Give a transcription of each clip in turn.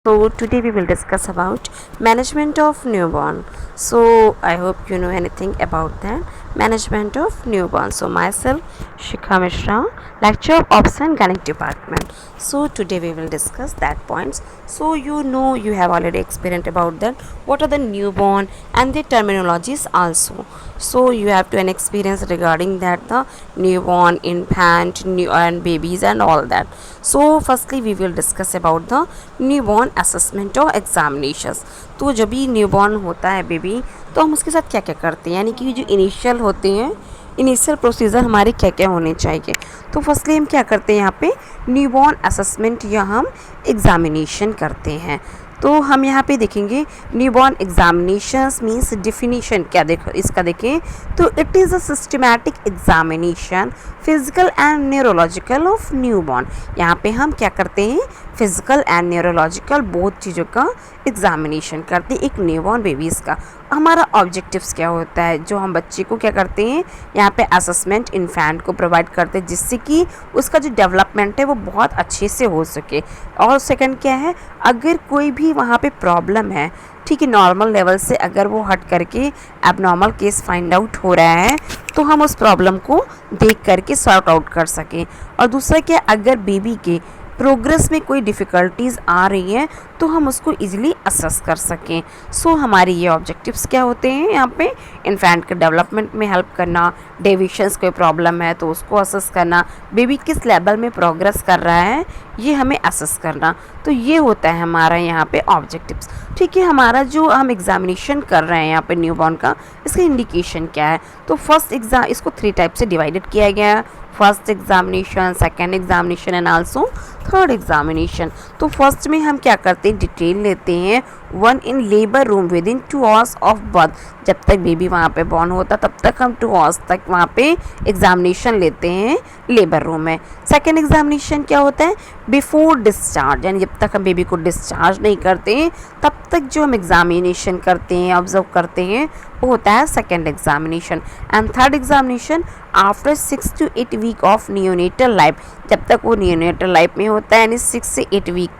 So today we will discuss about management of newborn. So I hope you know anything about that management of newborn. So myself Shikha Mishra, lecturer of Ops and Gynec department. So today we will discuss that points. So you have already experienced about that. What are the newborn and the terminologies also. So you have to an experience regarding that the newborn, infant, new and babies and all that. So firstly we will discuss about the newborn assessment और examinations. तो जब भी newborn होता है baby तो हम उसके साथ क्या क्या करते हैं, यानी कि जो इनिशियल होते हैं इनिशियल प्रोसीजर हमारे क्या क्या होने चाहिए। तो फर्स्टली हम क्या करते हैं यहाँ पे न्यूबॉर्न असेसमेंट या हम एग्जामिनेशन करते हैं। तो हम यहाँ पे देखेंगे न्यूबॉर्न एग्जामिनेशंस मींस डिफिनीशन क्या देखो इसका देखें तो it is a systematic examination physical and neurological of newborn. यहाँ पे हम क्या करते हैं फिजिकल एंड न्यूरोलॉजिकल बोथ चीज़ों का एग्जामिनेशन करते हैं एक न्यूबॉर्न बेबीज़ का। हमारा ऑब्जेक्टिव्स क्या होता है, जो हम बच्चे को क्या करते हैं यहाँ पे असेसमेंट इन्फेंट को प्रोवाइड करते हैं जिससे कि उसका जो डेवलपमेंट है वो बहुत अच्छे से हो सके। और सेकंड क्या है, अगर कोई भी वहाँ पे प्रॉब्लम है ठीक है नॉर्मल लेवल से अगर वो हट करके एबनॉर्मल केस फाइंड आउट हो रहा है तो हम उस प्रॉब्लम को देख करके सॉर्ट आउट कर सकें। और दूसरा क्या, अगर बेबी के प्रोग्रेस में कोई डिफ़िकल्टीज़ आ रही हैं तो हम उसको इजीली असेस कर सकें। सो हमारे ये ऑब्जेक्टिव्स क्या होते हैं यहाँ पे इन्फेंट के डेवलपमेंट में हेल्प करना, डेविएशंस कोई प्रॉब्लम है तो उसको असेस करना, बेबी किस लेवल में प्रोग्रेस कर रहा है ये हमें असेस करना। तो ये होता है हमारा यहाँ पे ऑब्जेक्टिव्स। ठीक है, हमारा जो हम एग्जामिनेशन कर रहे हैं यहाँ पे न्यूबॉर्न का इसका इंडिकेशन क्या है। तो फर्स्ट एग्जाम इसको 3 टाइप से डिवाइडेड किया गया है, first examination, second examination and also third examination. तो फर्स्ट में हम क्या करते हैं डिटेल लेते हैं one in labour room with in 2 hours of birth. जब तक बेबी वहाँ पे बॉर्न होता तब तक हम 2 आवर्स तक वहाँ पे एग्जामिनेशन लेते हैं लेबर रूम में। सेकेंड एग्जामिनेशन क्या होता है बिफोर डिस्चार्ज, यानी जब तक हम बेबी को डिस्चार्ज नहीं करते तब तक जो हम एग्जामिनेशन करते हैं ऑब्जर्व करते हैं वो होता है second examination. And third examination after 6 to 8 week of neonatal life, जब तक वो नियोनेटल लाइफ में होता है यानी 6 से 8 वीक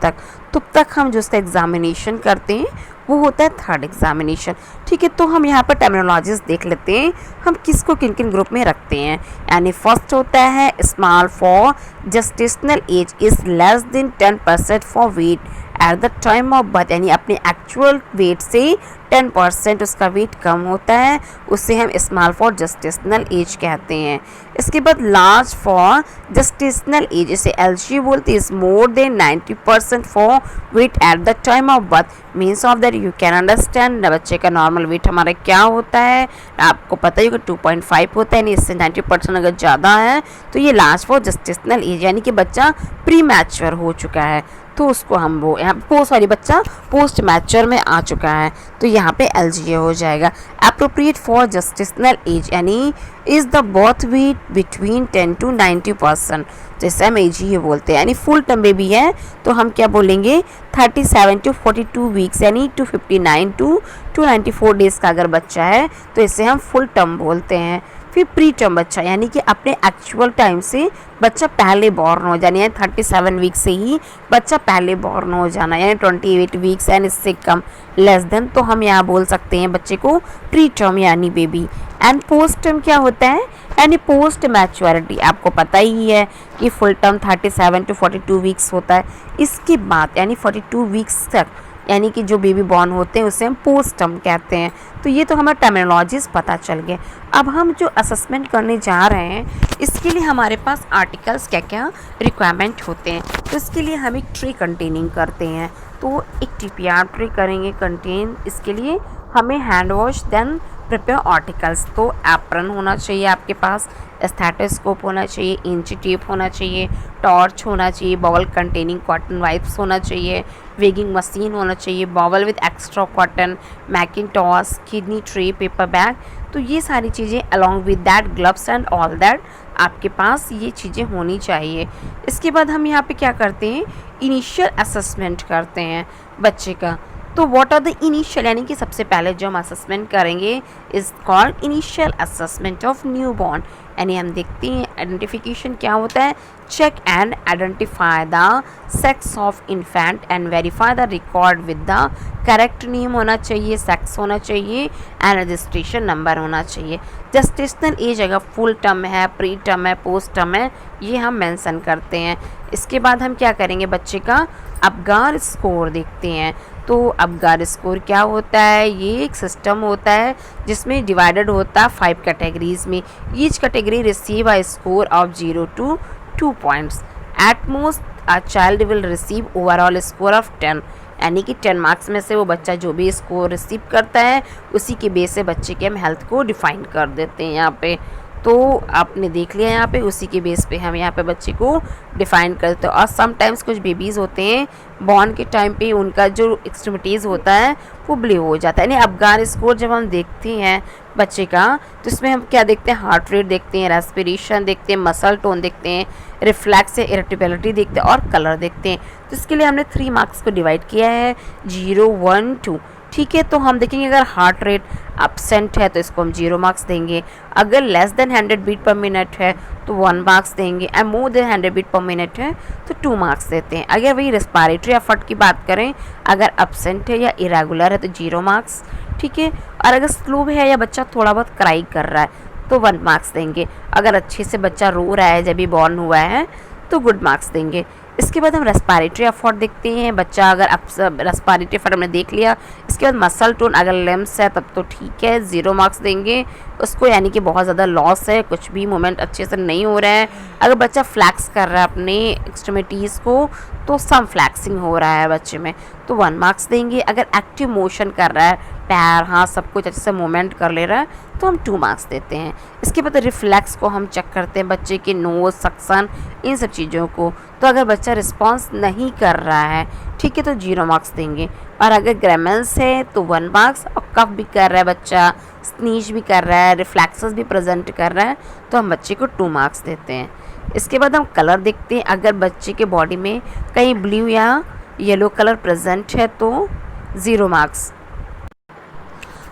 तब तक हम जो उसका एग्जामिनेशन करते हैं वो होता है थर्ड एग्जामिनेशन। ठीक है, तो हम यहाँ पर टर्मिनोलॉजीज देख लेते हैं हम किसको किन किन ग्रुप में रखते हैं। यानी फर्स्ट होता है small for gestational age is less than 10% for wait at the time of birth, यानी अपने एक्चुअल वेट से 10% उसका वेट कम होता है, उसे हम स्मॉल फॉर जेस्टेशनल एज कहते हैं। इसके बाद लार्ज फॉर जेस्टेशनल एज, इसे एलजी बोलते हैं, is more than 90% for wait at the time of birth. Means of that you can understand बच्चे का नॉर्मल वेट हमारा क्या होता है, आपको पता ही होगा 2.5 होता है, यानी इससे 90% अगर ज़्यादा है तो ये लार्ज फॉर जेस्टेशनल एज यानी कि बच्चा प्री मैच्योर हो चुका है तो उसको हम वो यहाँ बच्चा पोस्ट मैच्योर में आ चुका है तो यहाँ पे एलजीए हो जाएगा। अप्रोप्रिएट फॉर जेस्टेशनल एज यानी is the birth weight between 10 to 90%, जैसे हम एजीए बोलते हैं। यानी फुल टर्म बेबी है तो हम क्या बोलेंगे 37 to 42 वीक्स यानी 259 to 294 डेज़ का अगर बच्चा है तो इसे हम फुल टर्म बोलते हैं। फिर प्री टर्म बच्चा यानी कि अपने एक्चुअल टाइम से बच्चा पहले बॉर्न हो जाना, यानी 37 वीक से ही बच्चा पहले बॉर्न हो जाना, यानी 28 वीक्स एंड इससे कम लेस देन, तो हम यहाँ बोल सकते हैं बच्चे को प्री टर्म यानी बेबी। एंड पोस्ट टर्म क्या होता है यानी पोस्ट मैच्योरिटी, आपको पता ही है कि फुल टर्म 37 to 42 वीक्स होता है, इसके बाद यानी 42 वीक्स तक यानी कि जो बेबी बॉर्न होते हैं उसे हम पोस्ट टर्म कहते हैं। तो ये तो हमें टर्मिनोलॉजीज पता चल गए। अब हम जो असेसमेंट करने जा रहे हैं इसके लिए हमारे पास आर्टिकल्स क्या क्या रिक्वायरमेंट होते हैं। तो इसके लिए हम एक ट्री कंटेनिंग करते हैं, तो एक टीपीआर ट्री करेंगे कंटेन। इसके लिए हमें hand wash then prepare articles, तो एप्रन होना चाहिए आपके पास, स्टेथोस्कोप होना चाहिए, इंची टेप होना चाहिए, टॉर्च होना चाहिए, बॉवल कंटेनिंग कॉटन वाइप्स होना चाहिए, वेगिंग मशीन होना चाहिए, bowl with extra cotton, mackintosh, kidney tray, paper bag. तो ये सारी चीज़ें along with that gloves and all that आपके पास ये चीज़ें होनी चाहिए। इसके बाद हम यहाँ पे क्या करते हैं इनिशियल असेसमेंट करते हैं बच्चे का। तो व्हाट आर द इनिशियल, यानी कि सबसे पहले जो हम असेसमेंट करेंगे is called initial assessment of newborn, यानी हम देखते हैं आइडेंटिफिकेशन क्या होता है, check and identify the sex of infant and verify the record with the correct name होना चाहिए, सेक्स होना चाहिए एंड रजिस्ट्रेशन नंबर होना चाहिए। जेस्टेशनल एज अगर फुल टर्म है, प्री टर्म है, पोस्ट टर्म है, ये हम मेंशन करते हैं। इसके बाद हम क्या करेंगे, बच्चे का अपगार स्कोर देखते हैं। तो अपगार स्कोर क्या होता है, ये एक सिस्टम होता है जिसमें डिवाइडेड होता है 5 कैटेगरीज में। Each category receive a score of 0 to 2 points. At most a child will receive overall score of 10, यानी कि 10 मार्क्स में से वो बच्चा जो भी स्कोर रिसीव करता है उसी के बेस से बच्चे के हम हेल्थ को डिफाइन कर देते हैं यहाँ पे। तो आपने देख लिया यहाँ पे, उसी के बेस पे हम यहाँ पे बच्चे को डिफाइन करते हैं। और समटाइम्स कुछ बेबीज़ होते हैं बॉर्न के टाइम पे उनका जो एक्सट्रीमिटीज़ होता है वो ब्लू हो जाता है। यानी अपगार स्कोर जब हम देखते हैं बच्चे का तो इसमें हम क्या देखते हैं, हार्ट रेट देखते हैं, रेस्पिरेशन देखते हैं, मसल टोन देखते हैं, रिफ्लेक्स या इरिटेबिलिटी देखते हैं और कलर देखते हैं। तो इसके लिए हमने 3 मार्क्स को डिवाइड किया है, 0, 1, 2। ठीक है, तो हम देखेंगे अगर हार्ट रेट अपसेंट है तो इसको हम 0 मार्क्स देंगे, अगर less than 100 beat per minute है तो 1 मार्क्स देंगे, and more than 100 beat per minute है तो 2 मार्क्स देते हैं। अगर वही रेस्पिरेटरी एफर्ट की बात करें, अगर अपसेंट है या इरेगुलर है तो 0 मार्क्स। ठीक है, और अगर स्लो है या बच्चा थोड़ा बहुत क्राई कर रहा है तो 1 मार्क्स देंगे। अगर अच्छे से बच्चा रो रहा है जब भी बॉर्न हुआ है तो गुड मार्क्स देंगे। इसके बाद हम रेस्पिरेटरी एफर्ट देखते हैं, बच्चा अगर रेस्पिरेटरी एफर्ट हमने देख लिया। इसके बाद मसल टोन अगर लिम्स है तब तो ठीक है, 0 मार्क्स देंगे उसको, यानी कि बहुत ज़्यादा लॉस है, कुछ भी मूवमेंट अच्छे से नहीं हो रहा है। अगर बच्चा फ्लैक्स कर रहा है अपने एक्सट्रीमिटीज़ को तो सम फ्लैक्सिंग हो रहा है बच्चे में तो 1 मार्क्स देंगे। अगर एक्टिव मोशन कर रहा है, पैर हाथ सब कुछ अच्छे से मूवमेंट कर ले रहा है तो हम 2 मार्क्स देते हैं। इसके बाद रिफ्लेक्स को हम चेक करते हैं बच्चे के, नोज, सक्शन, इन सब चीज़ों को। तो अगर बच्चा रिस्पॉन्स नहीं कर रहा है, ठीक है, तो 0 मार्क्स देंगे। और अगर ग्रामेंस है तो 1 मार्क्स, और कफ भी कर रहा है बच्चा, स्नीज भी कर रहा है, रिफ्लेक्सेस भी प्रेजेंट कर रहा है तो हम बच्चे को 2 मार्क्स देते हैं। इसके बाद हम कलर देखते हैं, अगर बच्चे के बॉडी में कहीं ब्लू या येलो कलर प्रेजेंट है तो 0 मार्क्स।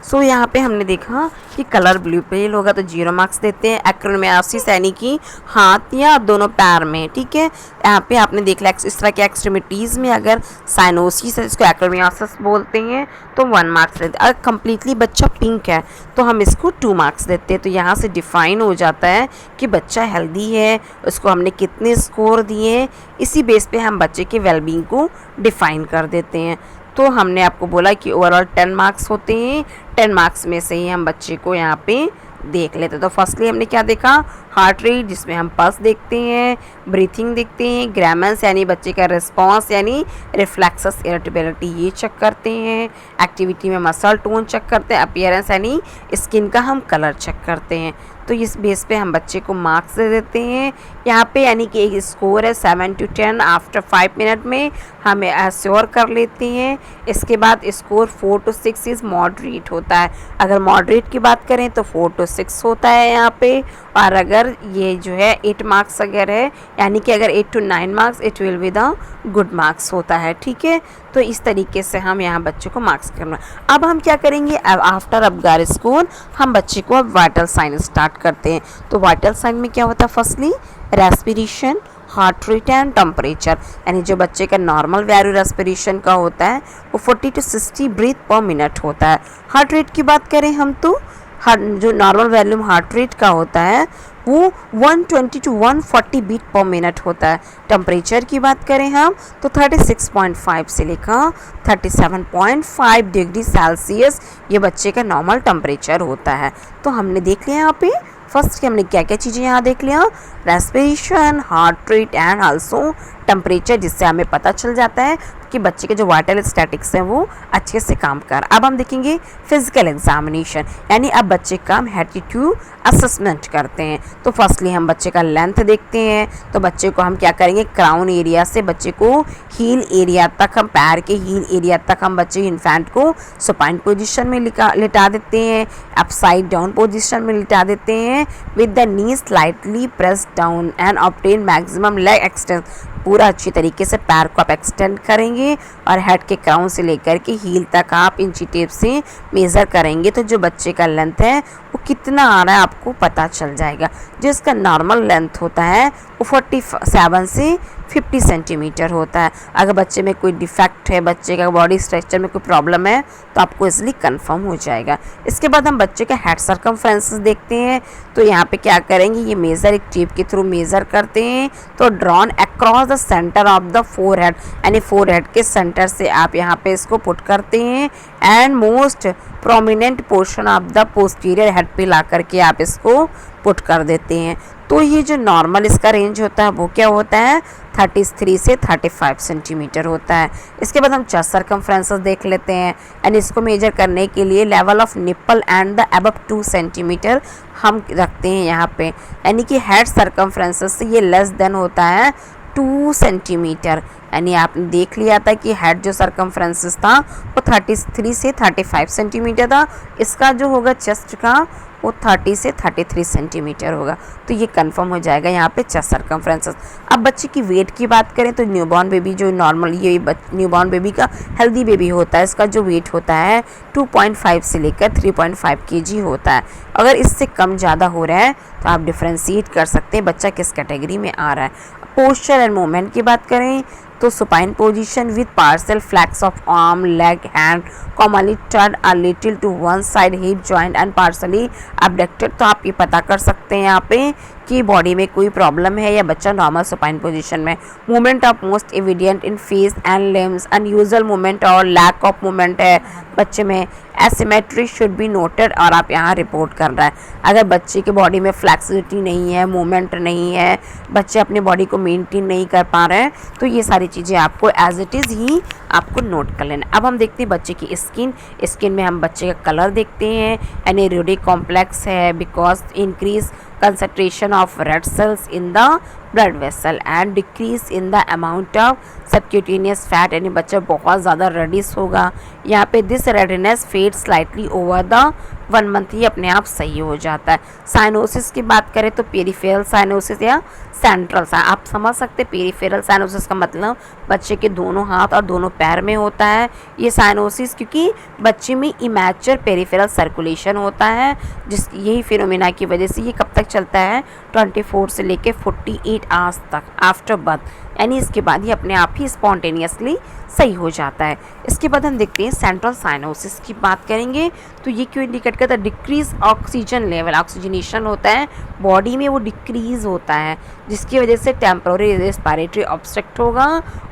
सो यहाँ पे हमने देखा कि कलर ब्लू पेल होगा तो 0 मार्क्स देते हैं। एक्रोमियासिस यानी कि हाथ या दोनों पैर में, ठीक है, यहाँ पे आपने देख लिया इस तरह के एक्सट्रीमिटीज़ में अगर साइनोसिस है इसको एक्रोमियासिस बोलते हैं तो 1 मार्क्स देते हैं। अगर कम्प्लीटली बच्चा पिंक है तो हम इसको 2 मार्क्स देते हैं। तो यहाँ से डिफाइन हो जाता है कि बच्चा हेल्दी है, उसको हमने कितने स्कोर दिए, इसी बेस पे हम बच्चे के वेलबींग को डिफाइन कर देते हैं। तो हमने आपको बोला कि ओवरऑल 10 मार्क्स होते हैं, 10 मार्क्स में से ही हम बच्चे को यहाँ पे देख लेते हैं। तो फर्स्टली हमने क्या देखा, हार्ट रेट जिसमें हम पल्स देखते हैं, ब्रीथिंग देखते हैं, ग्रामेंस यानी बच्चे का रिस्पॉन्स यानी रिफ्लेक्सेस, इरिटेबिलिटी ये चेक करते हैं, एक्टिविटी में मसल टोन चेक करते हैं, अपीयरेंस यानी स्किन का हम कलर चेक करते हैं। तो इस बेस पे हम बच्चे को मार्क्स दे देते हैं यहाँ पे, यानी कि एक स्कोर है 7 to 10 आफ्टर 5 मिनट में हमें एश्योर कर लेते हैं। इसके बाद स्कोर 4 to 6 इज़ मॉडरेट होता है। अगर मॉडरेट की बात करें तो 4 to 6 होता है यहाँ पे, और अगर ये जो है 8 मार्क्स अगर है, यानी कि अगर 8 to 9 marks it will be the good marks होता है। ठीक है, तो इस तरीके से हम यहाँ बच्चे को मार्क्स करना। अब हम क्या करेंगे, अब आफ्टर अपगार स्कोर हम बच्चे को अब वाइटल साइन स्टार्ट करते हैं। तो वाइटल साइन में क्या होता है, firstly respiration, heart rate and temperature, यानी जो बच्चे का नॉर्मल वैल्यू रेस्पिरेशन का होता है वो 40 to 60 ब्रीथ पर मिनट होता है। हार्ट रेट की बात करें हम तो जो नॉर्मल वैल्यूम हार्ट रेट का होता है वो 120 to 140 बीट पर मिनट होता है। टेम्परेचर की बात करें हम तो 36.5 से लेकर 37.5 डिग्री सेल्सियस ये बच्चे का नॉर्मल टेम्परेचर होता है। तो हमने देख लिया यहाँ पे फर्स्ट कि हमने क्या क्या चीज़ें यहाँ देख लिया, respiration, heart rate and also temperature, जिससे हमें पता चल जाता है कि बच्चे के जो वाइटल स्टैटिक्स हैं वो अच्छे से काम कर। अब हम देखेंगे फिजिकल एग्जामिनेशन, यानी अब बच्चे का हम एप्टीट्यूड असेसमेंट करते हैं। तो फर्स्टली हम बच्चे का लेंथ देखते हैं। तो बच्चे को हम क्या करेंगे, क्राउन एरिया से बच्चे को हील एरिया तक, हम पैर के हील एरिया तक हम बच्चे इन्फेंट को सुपाइन पोजीशन में लिटा देते हैं, अपसाइड डाउन पोजीशन में लिटा देते हैं, with the knee slightly press down and obtain maximum leg expanse. पूरा अच्छी तरीके से पैर को आप एक्सटेंड करेंगे और हेड के क्राउन से लेकर के हील तक आप इंची टेप से मेज़र करेंगे तो जो बच्चे का लेंथ है वो कितना आ रहा है आपको पता चल जाएगा। जो इसका नॉर्मल लेंथ होता है वो 47 से 50 सेंटीमीटर होता है। अगर बच्चे में कोई डिफेक्ट है, बच्चे का बॉडी स्ट्रक्चर में कोई प्रॉब्लम है तो आपको इसलिए कंफर्म हो जाएगा। इसके बाद हम बच्चे का हेड सर्कमफ्रेंसेस देखते हैं। तो यहाँ पे क्या करेंगे, ये मेज़र एक टेप के थ्रू मेज़र करते हैं। तो drawn across the centre of the forehead, यानी फोरहेड के सेंटर से आप यहाँ पे इसको पुट करते हैं and most prominent portion of the posterior head पे ला करके आप इसको पुट कर देते हैं। तो ये जो नॉर्मल इसका रेंज होता है वो क्या होता है, 33 से 35 सेंटीमीटर होता है। इसके बाद हम चेस्ट सर्कमफ्रेंसेस देख लेते हैं एंड इसको मेजर करने के लिए level of nipple and the above 2 centimetre हम रखते हैं यहाँ पे, यानी कि हेड सर्कमफ्रेंसेस से ये लेस देन होता है 2 सेंटीमीटर। यानी आपने देख लिया था कि हेड जो सर्कमफ्रेंसेस था वो 33 से 35 सेंटीमीटर था, इसका जो होगा चेस्ट का वो 30 से 33 सेंटीमीटर होगा। तो ये कंफर्म हो जाएगा यहाँ पे चेस्ट सर्कमफ्रेंसेस। अब बच्चे की वेट की बात करें तो न्यूबॉर्न बेबी जो नॉर्मल ये न्यूबॉर्न बेबी का हेल्दी बेबी होता है, इसका जो वेट होता है 2.5 से लेकर 3.5 kg होता है। अगर इससे कम ज़्यादा हो रहा है तो आप डिफ्रेंशिएट कर सकते हैं बच्चा किस कैटेगरी में आ रहा है। पोस्चर एंड मूवमेंट की बात करें तो supine position with partial flex of arm, leg, hand, commonly turn a little to one side, hip joint and partially abducted. तो आप ये पता कर सकते हैं यहाँ पे कि बॉडी में कोई प्रॉब्लम है या बच्चा नॉर्मल सुपाइन पोजीशन में। Movement of most evident in face and limbs, unusual movement और लैक ऑफ मूवमेंट है बच्चे में। एसिमेट्री शुड बी नोटेड और आप यहाँ रिपोर्ट कर रहा है। अगर बच्चे की बॉडी में फ्लेक्सिबिलिटी नहीं है, मूवमेंट नहीं है, बच्चे अपनी बॉडी को मेंटेन नहीं कर पा रहे हैं, तो ये सारी चीज़ें आपको एज इट इज़ ही आपको नोट कर लेना। अब हम देखते हैं बच्चे की स्किन में हम बच्चे का कलर देखते हैं। एनेरोडिक कॉम्प्लेक्स है because increase concentration of red cells in the blood vessel and decrease in the amount of subcutaneous fat, यानी बच्चा बहुत ज़्यादा रेडिश होगा। यहाँ पे this redness fade slightly over the 1 month, ही अपने आप सही हो जाता है। साइनोसिस की बात करें तो पेरिफेरल साइनोसिस या सेंट्रल आप समझ सकते हैं। पेरिफेरल साइनोसिस का मतलब बच्चे के दोनों हाथ और दोनों पैर में होता है ये साइनोसिस, क्योंकि बच्चे में इमैच्योर पेरिफेरल सर्कुलेशन होता है, जिस यही फिनोमेना की वजह से ये कब तक चलता है 24 से लेके 48 आवर्स तक आफ्टर बर्थ, यानी इसके बाद ही अपने आप ही स्पॉन्टेनियसली सही हो जाता है। इसके बाद हम देखते हैं सेंट्रल साइनोसिस की बात करेंगे तो ये क्यों इंडिकेट करता है, डिक्रीज ऑक्सीजन लेवल, ऑक्सीजनेशन होता है बॉडी में वो डिक्रीज होता है, जिसकी वजह से टेम्पररी रेस्पिरेटरी ऑब्स्ट्रक्ट होगा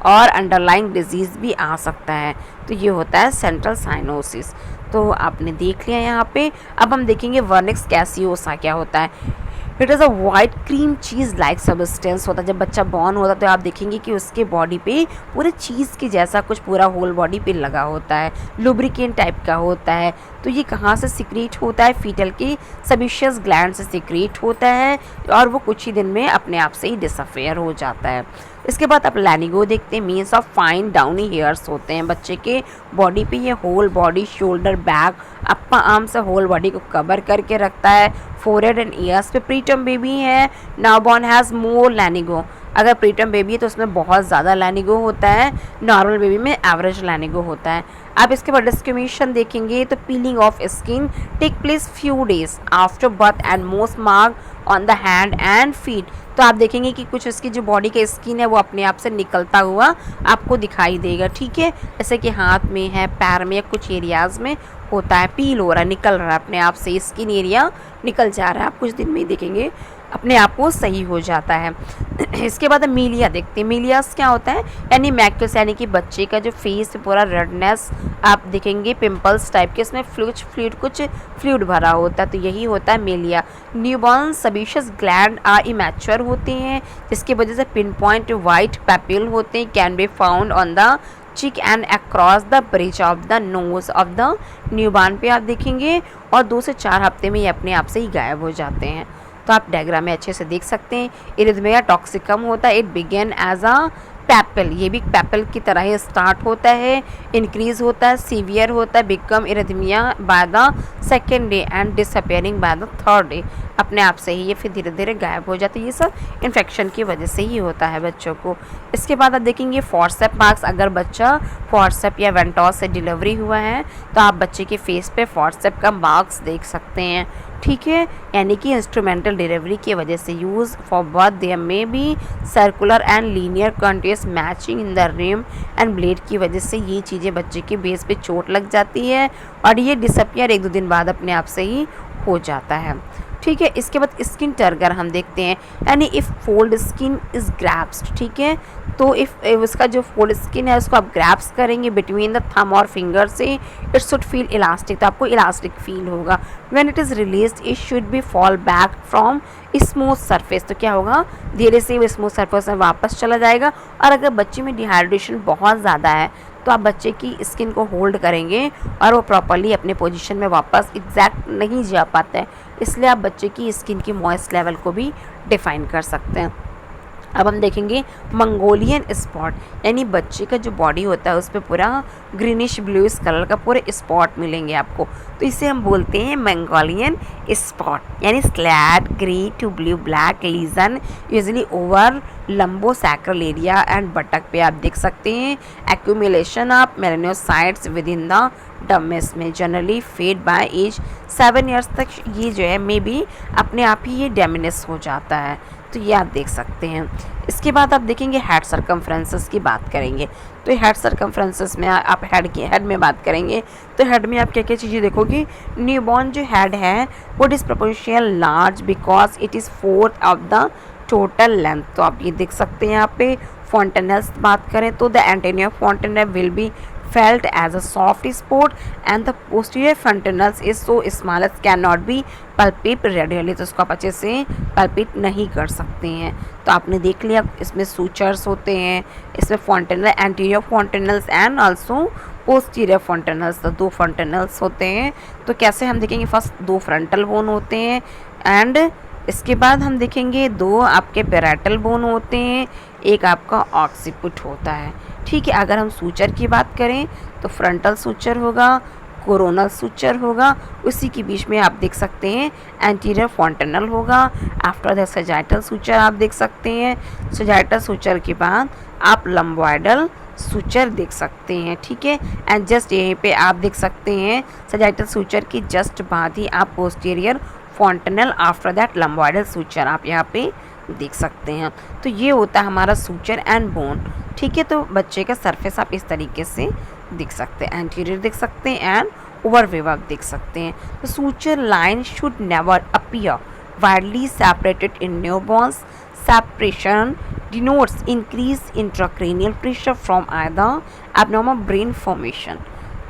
और अंडरलाइंग डिजीज़ भी आ सकता है। तो ये होता है सेंट्रल साइनोसिस। तो आपने देख लिया यहाँ पे। अब हम देखेंगे वर्निक्स कैसियोसा क्या होता है। It is a white cream cheese like substance होता है। जब बच्चा बॉर्न होता है तो आप देखेंगे कि उसके बॉडी पे पूरे चीज़ के जैसा कुछ पूरा होल बॉडी पे लगा होता है, लुब्रिकेंट टाइप का होता है। तो ये कहाँ से सिक्रीट होता है, फीटल के सेबेशियस ग्लैंड से सिक्रीट होता है और वो कुछ ही दिन में अपने आप से ही डिसअफेयर हो जाता है। इसके बाद आप लैनिगो देखते हैं, means of fine downy hairs होते हैं बच्चे के बॉडी पे। ये whole body, shoulder, back, upper arm से होल बॉडी को कवर करके रखता है। फोरहेड एंड ईयर्स पे प्रीटर्म बेबी है, नाउबॉर्न हैज़ मोर लैनिगो। अगर प्रीटर्म बेबी है तो उसमें बहुत ज़्यादा लैनिगो होता है, नॉर्मल बेबी में एवरेज लैनिगो होता है। आप इसके बाद डिस्क्रिमिनेशन देखेंगे तो peeling of skin take place few days after birth and most mark on the hand and feet. तो आप देखेंगे कि कुछ उसकी जो बॉडी का स्किन है वो अपने आप से निकलता हुआ आपको दिखाई देगा, ठीक है। जैसे कि हाथ में है, पैर में या कुछ एरियाज़ में होता है, पील हो रहा है, निकल रहा है अपने आप से, स्किन एरिया निकल जा रहा है। आप कुछ दिन में ही देखेंगे अपने आप को सही हो जाता है। इसके बाद मीलिया देखते हैं। मीलियास क्या होता है, यानी मैक्यूल्स, यानी कि बच्चे का जो फेस पूरा रेडनेस आप देखेंगे, पिंपल्स टाइप के, इसमें कुछ फ्लूइड भरा होता है, तो यही होता है milia. Newborn sebaceous gland are immature होते हैं, जिसकी वजह से पिन पॉइंट वाइट पैप्यूल होते हैं, can be found on the चिक and across the bridge of the knows of the newborn पे आप देखेंगे, और 2 से 4 हफ्ते में ये अपने आप से ही गायब हो जाते हैं। तो आप डायग्राम में अच्छे से देख सकते हैं। इरिथमिया टॉक्सिकम होता है, it begin as a papule, ये भी पैपल की तरह ही स्टार्ट होता है, इंक्रीज होता है, सीवियर होता है, become erythema by the second day and disappearing by the third day. अपने आप से ही ये फिर धीरे धीरे गायब हो जाता है। ये सब इन्फेक्शन की वजह से ही होता है बच्चों को। इसके बाद आप देखेंगे फॉर्सेप मार्क्स। अगर बच्चा फॉर्सेप या वेंटॉस से डिलीवरी हुआ है तो आप बच्चे के फेस पे फॉर्सेप का मार्क्स देख सकते हैं, ठीक है। यानी कि इंस्ट्रूमेंटल डिलीवरी की वजह से use for birth there may be circular and linear continuous matching in the rim and blade की वजह से ये चीज़ें बच्चे के बेस पे चोट लग जाती है और ये डिसअपियर 1-2 दिन बाद अपने आप से ही हो जाता है, ठीक है। इसके बाद स्किन टर्गर हम देखते हैं, यानी इफ़ फोल्ड स्किन इज़ ग्रैप्स्ड, ठीक है। तो इफ़ उसका जो फोल्ड स्किन है उसको आप ग्रैप्स करेंगे बिटवीन द थंब और फिंगर से, इट शुड फील इलास्टिक, तो आपको इलास्टिक फील होगा। When it is released it should be fall back from smooth surface, तो क्या होगा, धीरे से वो स्मूथ सरफेस में वापस चला जाएगा। और अगर बच्चे में डिहाइड्रेशन बहुत ज़्यादा है तो आप बच्चे की स्किन को होल्ड करेंगे और वो प्रॉपरली अपने पोजीशन में वापस एग्जैक्ट नहीं जा पाता है, इसलिए आप बच्चे की स्किन की मॉइस्ट लेवल को भी डिफाइन कर सकते हैं। अब हम देखेंगे मंगोलियन स्पॉट, यानी बच्चे का जो बॉडी होता है उस पर पूरा ग्रीनिश ब्लूइश कलर का पूरे स्पॉट मिलेंगे आपको, तो इसे हम बोलते हैं मंगोलियन स्पॉट, यानी slate grey to blue black lesion usually over lumbo sacral area and buttock पे आप देख सकते हैं। Accumulation of melanocytes within the dermis में generally fade by age 7 years तक ये जो है मे बी अपने आप ही ये डेमिनेस हो जाता है, तो ये आप देख सकते हैं। इसके बाद आप देखेंगे हेड सर्कमफ्रेंसेस की बात करेंगे, तो हेड सर्कमफ्रेंसेस में आप हेड में बात करेंगे तो हेड में आप क्या क्या चीज़ें देखोगे। न्यूबॉर्न जो हेड है वो disproportional large because it is 4th of the total length, तो आप ये देख सकते हैं यहाँ पे। फॉन्टेनल्स बात करें तो the anterior fontanelle will be felt as a soft spot and the posterior fontanelles is so small as cannot be palpate readily, तो इसको आप अच्छे से palpate नहीं कर सकते हैं। तो आपने देख लिया इसमें सूचर्स होते हैं, इसमें fontanelle anterior fontanelles and also posterior fontanelles, तो 2 फॉन्टेनल्स होते हैं। तो कैसे हम देखेंगे, फर्स्ट 2 फ्रंटल बोन होते हैं एंड इसके बाद हम देखेंगे 2 आपके पैराइटल बोन होते हैं, एक आपका ऑक्सीपिट होता है, ठीक है। अगर हम सूचर की बात करें तो फ्रंटल सूचर होगा, कोरोनल सूचर होगा, उसी के बीच में आप देख सकते हैं एंटीरियर फॉन्टेनल होगा। आफ्टर द सजाइटल सूचर आप देख सकते हैं, सजाइटल सूचर के बाद आप लंबॉइडल सूचर देख सकते हैं, ठीक है। एंड जस्ट यहीं पे आप देख सकते हैं सजाइटल सूचर की जस्ट बाद ही आप posterior fontanelle, after that lambdoidal suture आप यहाँ पे देख सकते हैं। तो ये होता है हमारा सूचर एंड बोन, ठीक है। तो बच्चे का सरफेस आप इस तरीके से देख सकते हैं, एंटीरियर देख सकते हैं एंड ओवरवेव आप देख सकते हैं। तो suture line should never appear widely separated in newborn's. Separation denotes increased intracranial pressure from either abnormal brain formation,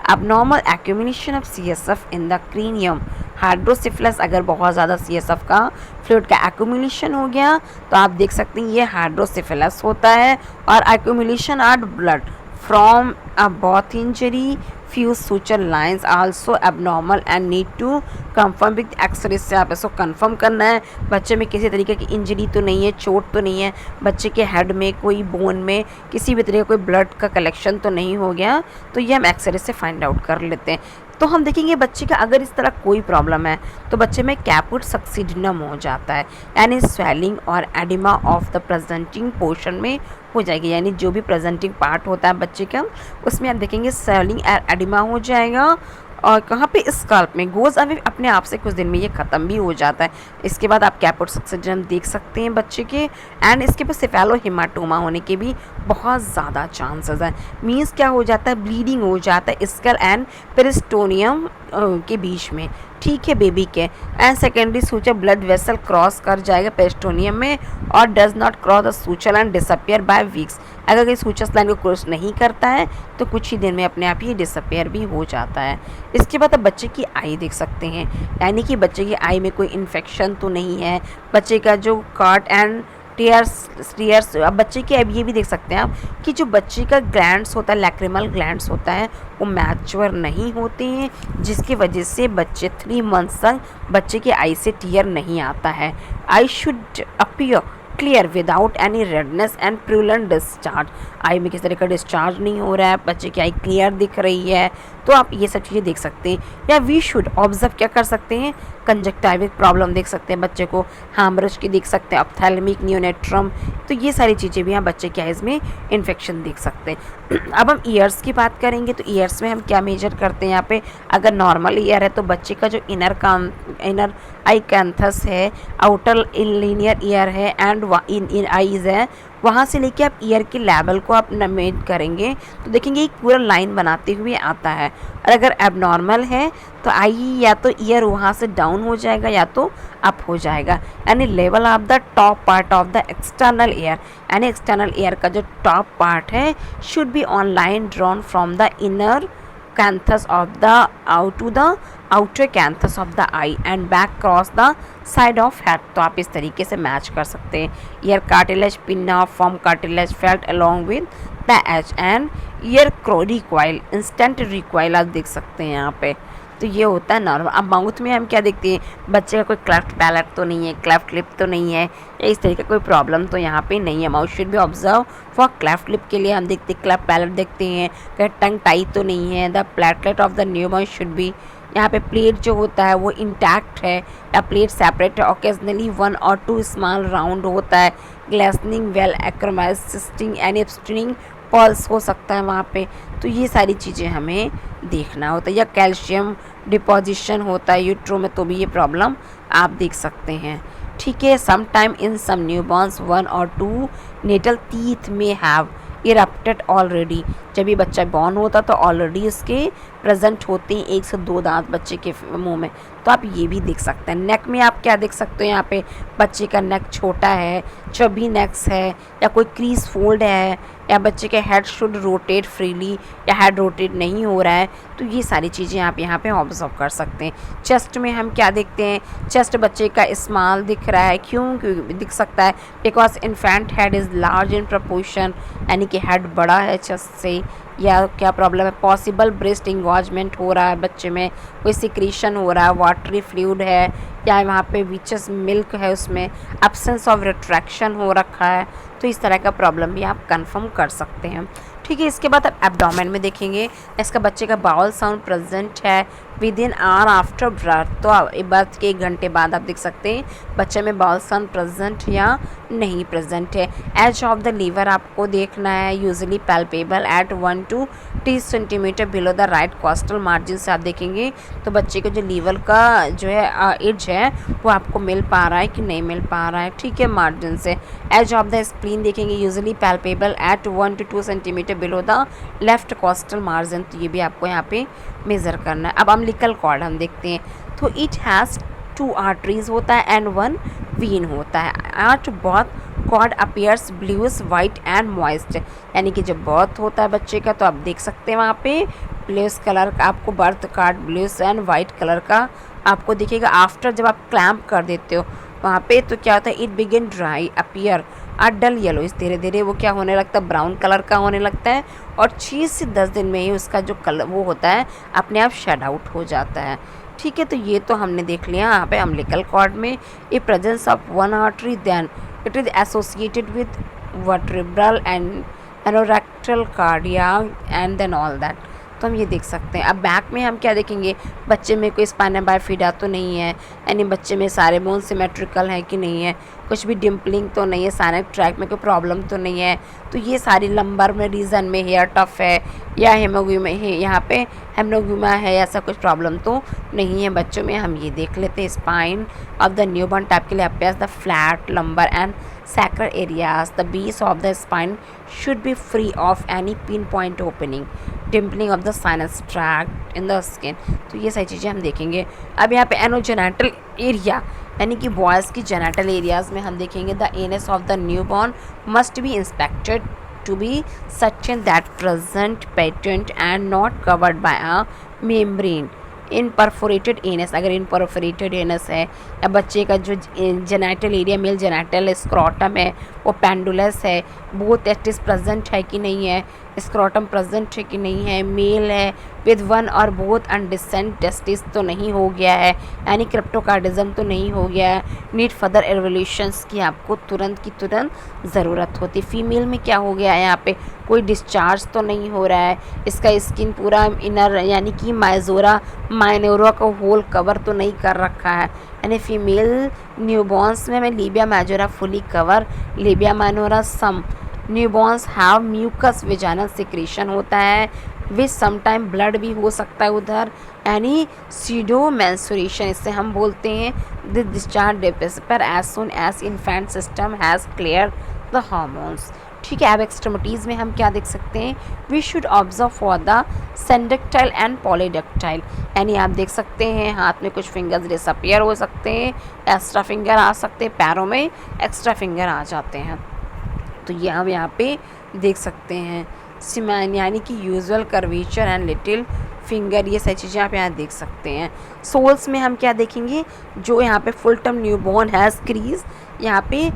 abnormal accumulation of CSF in the cranium, हाइड्रोसिफिलस, अगर बहुत ज़्यादा CSF का फ्लूइड का एक्यूमुलेशन हो गया तो आप देख सकते हैं ये हाइड्रोसिफिलस होता है। और accumulation of blood from a both injury, few suture lines also abnormal and need to confirm with x ray से आप इसको कंफर्म करना है बच्चे में किसी तरीके की इंजरी तो नहीं है, चोट तो नहीं है, बच्चे के हेड में कोई बोन में किसी भी तरीके कोई ब्लड का कलेक्शन तो नहीं हो गया, तो ये हम एक्सरे से फाइंड आउट कर लेते हैं। तो हम देखेंगे बच्चे का अगर इस तरह कोई प्रॉब्लम है तो बच्चे में कैपुट सक्सीडिनम हो जाता है, यानी स्वेलिंग और oedema of the presenting portion में हो जाएगी, यानी जो भी प्रेजेंटिंग पार्ट होता है बच्चे का उसमें आप देखेंगे स्वेलिंग और एडिमा हो जाएगा। और कहाँ पे, स्काल्प में गोज़ अवे, अपने आप से कुछ दिन में ये ख़त्म भी हो जाता है। इसके बाद आप कैपुट सक्सीडिनम देख सकते हैं बच्चे के, एंड इसके बाद सेफेलोहेमाटोमा होने के भी बहुत ज़्यादा चांसेस हैं। मीन्स क्या हो जाता है, ब्लीडिंग हो जाता है स्कल एंड पेरिस्टोनियम के बीच में, ठीक है, बेबी के। And secondary suture blood vessel cross कर जाएगा पेरिस्टोनियम में और does not cross the suture and disappear by weeks. अगर कोई सूचर लाइन को क्रॉस नहीं करता है तो कुछ ही दिन में अपने आप ही डिसअपियर भी हो जाता है। इसके बाद आप बच्चे की आई देख सकते हैं, यानी कि बच्चे की आई में कोई इन्फेक्शन तो नहीं है, बच्चे का जो कट एंड टीयर्स। अब बच्चे के अब ये भी देख सकते हैं आप कि जो बच्चे का ग्लैंड्स होता है, लैक्रिमल ग्लैंड्स होता है, वो मैच्योर नहीं होते हैं, जिसकी वजह से बच्चे 3 मंथ्स तक बच्चे के आई से टीयर नहीं आता है। Eye should appear clear without any redness and purulent discharge. Eye में किस तरह का डिस्चार्ज नहीं हो रहा है, बच्चे की आई क्लियर दिख रही है, तो आप ये सब चीज़ें देख सकते हैं। या वी शुड ऑब्जर्व क्या कर सकते हैं, कंजक्टाइविक प्रॉब्लम देख सकते हैं बच्चे को, हैमरेज की देख सकते हैं, ऑप्थेल्मिक नियोनेट्रम, तो ये सारी चीज़ें भी हम बच्चे के आइज़ में इन्फेक्शन देख सकते हैं। अब हम ईयर्स की बात करेंगे तो ईयर्स में हम क्या मेजर करते हैं यहाँ पे, अगर नॉर्मल ईयर है तो बच्चे का जो इनर आई कैंथस है, आउटर लीनियर ईयर है एंड इन आईज है, वहाँ से लेके आप ईयर के लेवल को आप मेज करेंगे तो देखेंगे एक पूरा लाइन बनाते हुए आता है। और अगर एबनॉर्मल है तो आई या तो ईयर वहाँ से डाउन हो जाएगा या तो अप हो जाएगा, यानी level of the top part of the external ear, यानी एक्सटर्नल ईयर का जो टॉप पार्ट है should be on line drawn from the inner canthus of the out to the outer canthus of the eye and back cross the side of head। तो आप इस तरीके से match कर सकते हैं। ear cartilage pin off from cartilage felt along with the edge and ear recoil instant recoil आप देख सकते हैं यहाँ पे। तो ये होता है नॉर्मल। अब माउथ में हम क्या देखते हैं, बच्चे का कोई क्लेफ्ट पैलेट तो नहीं है, क्लेफ्ट लिप तो नहीं है, या इस तरीके का कोई प्रॉब्लम तो यहाँ पे नहीं है। माउथ शुड भी ऑब्जर्व फॉर क्लेफ्ट लिप के लिए हम देखते हैं, क्लेफ्ट पैलेट देखते हैं, कहीं टंग टाई तो नहीं है। The platelet of the newborn should be, यहाँ पे प्लेट जो होता है वो इंटैक्ट है या प्लेट सेपरेट है, ओकेजनली 1 or 2 स्मॉल राउंड होता है, ग्लेसनिंग वेल एक्रोमाइज सिस्टिंग एंड एब्स्ट्रिंग पल्स हो सकता है वहाँ पे। तो ये सारी चीज़ें हमें देखना होता है। या कैल्शियम डिपोजिशन होता है यूट्रो में, तो भी ये प्रॉब्लम आप देख सकते हैं। ठीक है, some time in some newborns 1 or 2 natal teeth में हैव इरप्टेड ऑलरेडी। जब ये बच्चा बॉर्न होता तो ऑलरेडी इसके प्रेजेंट होते हैं 1 से 2 दांत बच्चे के मुंह में, तो आप ये भी देख सकते हैं। नेक में आप क्या देख सकते हो, यहाँ पे बच्चे का नेक छोटा है, चबी नेक्स है, या कोई क्रीज फोल्ड है, या बच्चे के हेड शुड रोटेट फ्रीली या हेड रोटेट नहीं हो रहा है, तो ये सारी चीज़ें आप यहाँ पे ऑब्जर्व कर सकते हैं। चेस्ट में हम क्या देखते हैं, चेस्ट बच्चे का स्मॉल दिख रहा है, क्यों दिख सकता है, because infant head is large in proportion, यानी कि हेड बड़ा है चेस्ट से। या क्या प्रॉब्लम है, पॉसिबल ब्रेस्ट इंगॉजमेंट हो रहा है बच्चे में, कोई सिक्रीशन हो रहा है, वाटरी फ्लूइड है, या वहाँ पे विचेस मिल्क है, उसमें एब्सेंस ऑफ रिट्रैक्शन हो रखा है, तो इस तरह का प्रॉब्लम भी आप कंफर्म कर सकते हैं। ठीक है, इसके बाद आप एब्डोमेन में देखेंगे, इसका बच्चे का बाउल साउंड प्रेजेंट है with in hour after birth, तो बर्थ के 1 घंटे बाद आप देख सकते हैं बच्चे में बाउल साउंड प्रेजेंट या नहीं प्रेजेंट है। एज ऑफ द लीवर आपको देखना है, usually palpable at 1 to 2 centimetre below the right costal margin से आप देखेंगे तो बच्चे को जो लीवर का जो है एज है वो आपको मिल पा रहा है कि नहीं मिल पा रहा है। ठीक है, मार्जिन से। एज ऑफ द स्प्लीन देखेंगे, usually palpable at 1 to 2 centimetre below the left costal margin, तो ये भी आपको यहाँ पे मेज़र करना है। अब अम्बिलिकल कॉर्ड हम देखते हैं, तो इट हैज़ 2 आर्टरीज होता है एंड 1 वीन होता है। At birth cord appears bluish white and moist, यानी कि जब बर्थ होता है बच्चे का तो आप देख सकते हैं वहाँ पे ब्लूइश कलर का आपको birth card bluish and white colour का आपको दिखेगा। आफ्टर जब आप क्लैम्प कर देते हो वहाँ पे तो क्या होता है, it begin dry appear dull yellow, इस धीरे धीरे वो क्या होने लगता है, ब्राउन कलर का होने लगता है, और 6 से 10 दिन में ही उसका जो कलर वो होता है अपने आप शेड आउट हो जाता है। ठीक है, तो ये तो हमने देख लिया यहाँ पे अम्बिलिकल कॉर्ड में a presence of 1 artery, then it is associated with vertebral and anorectal cardia and then all that, तो हम ये देख सकते हैं। अब बैक में हम क्या देखेंगे, बच्चे में कोई स्पाइना बाइफिडा तो नहीं है, यानी बच्चे में सारे बोन सिमेट्रिकल है कि नहीं है, कुछ भी डिम्पलिंग तो नहीं है, साइनेक ट्रैक में कोई प्रॉब्लम तो नहीं है, तो ये सारी लंबर में रीजन में हेयर टफ है या हेमोग्यूमा है, यहाँ पे हेमोग्यूमा है, ऐसा कुछ प्रॉब्लम तो नहीं है बच्चों में। हम ये देख लेते हैं, spine of the newborn type के लिए appears the flat lumbar and sacral areas, the base of the spine should be free of any pinpoint opening, dimpling of the sinus tract in the skin, तो ये सारी चीज़ें हम देखेंगे। अब यहाँ पे एनोजेनाइटल एरिया, यानी कि बॉयज़ की जेनाइटल एरियाज़ में हम देखेंगे the anus of the newborn must be inspected to be certain that present patent and not covered by a membrane in perforated anus, अगर इन परफोरेटेड एनस है या बच्चे का जो genital area mail genital scrotum है वो पेंडुलस है, both testis present है कि नहीं है, स्क्रोटम प्रेजेंट है कि नहीं है, मेल है विद वन और बोथ अनडिसेंट टेस्टिस तो नहीं हो गया है, यानी क्रिप्टोकार्डिज्म तो नहीं हो गया है, नीड फर्दर एवोल्यूशंस की आपको तुरंत की तुरंत ज़रूरत होती। फीमेल में क्या हो गया है, यहाँ पे कोई डिस्चार्ज तो नहीं हो रहा है, इसका स्किन पूरा इनर यानी कि माइजोरा माइनोरा को होल कवर तो नहीं कर रखा है, यानी फीमेल न्यूबॉर्न्स में labia majora fully cover, labia minora some newborns have mucous vaginal secretion होता है, विच समटाइम ब्लड भी हो सकता है उधर, यानी सीडो मेंस्ट्रुएशन इससे हम बोलते हैं। The discharge disappear as soon as infant system has clear the hormones. ठीक है, अब एक्सट्रीमिटीज़ में हम क्या देख सकते हैं, we should observe for the syndactyl and polydactyl, यानी आप देख सकते हैं हाथ में कुछ फिंगर्स डिसअपियर हो सकते हैं, एक्स्ट्रा फिंगर आ सकते हैं, पैरों में एक्स्ट्रा फिंगर आ जाते हैं। तो ये हम यहाँ पे देख सकते हैं सिमान यानी कि usual curvature and little finger, ये सारी चीज़ें आप यहाँ देख सकते हैं। सोल्स में हम क्या देखेंगे, जो यहाँ पे full term newborn has crease, यहाँ पे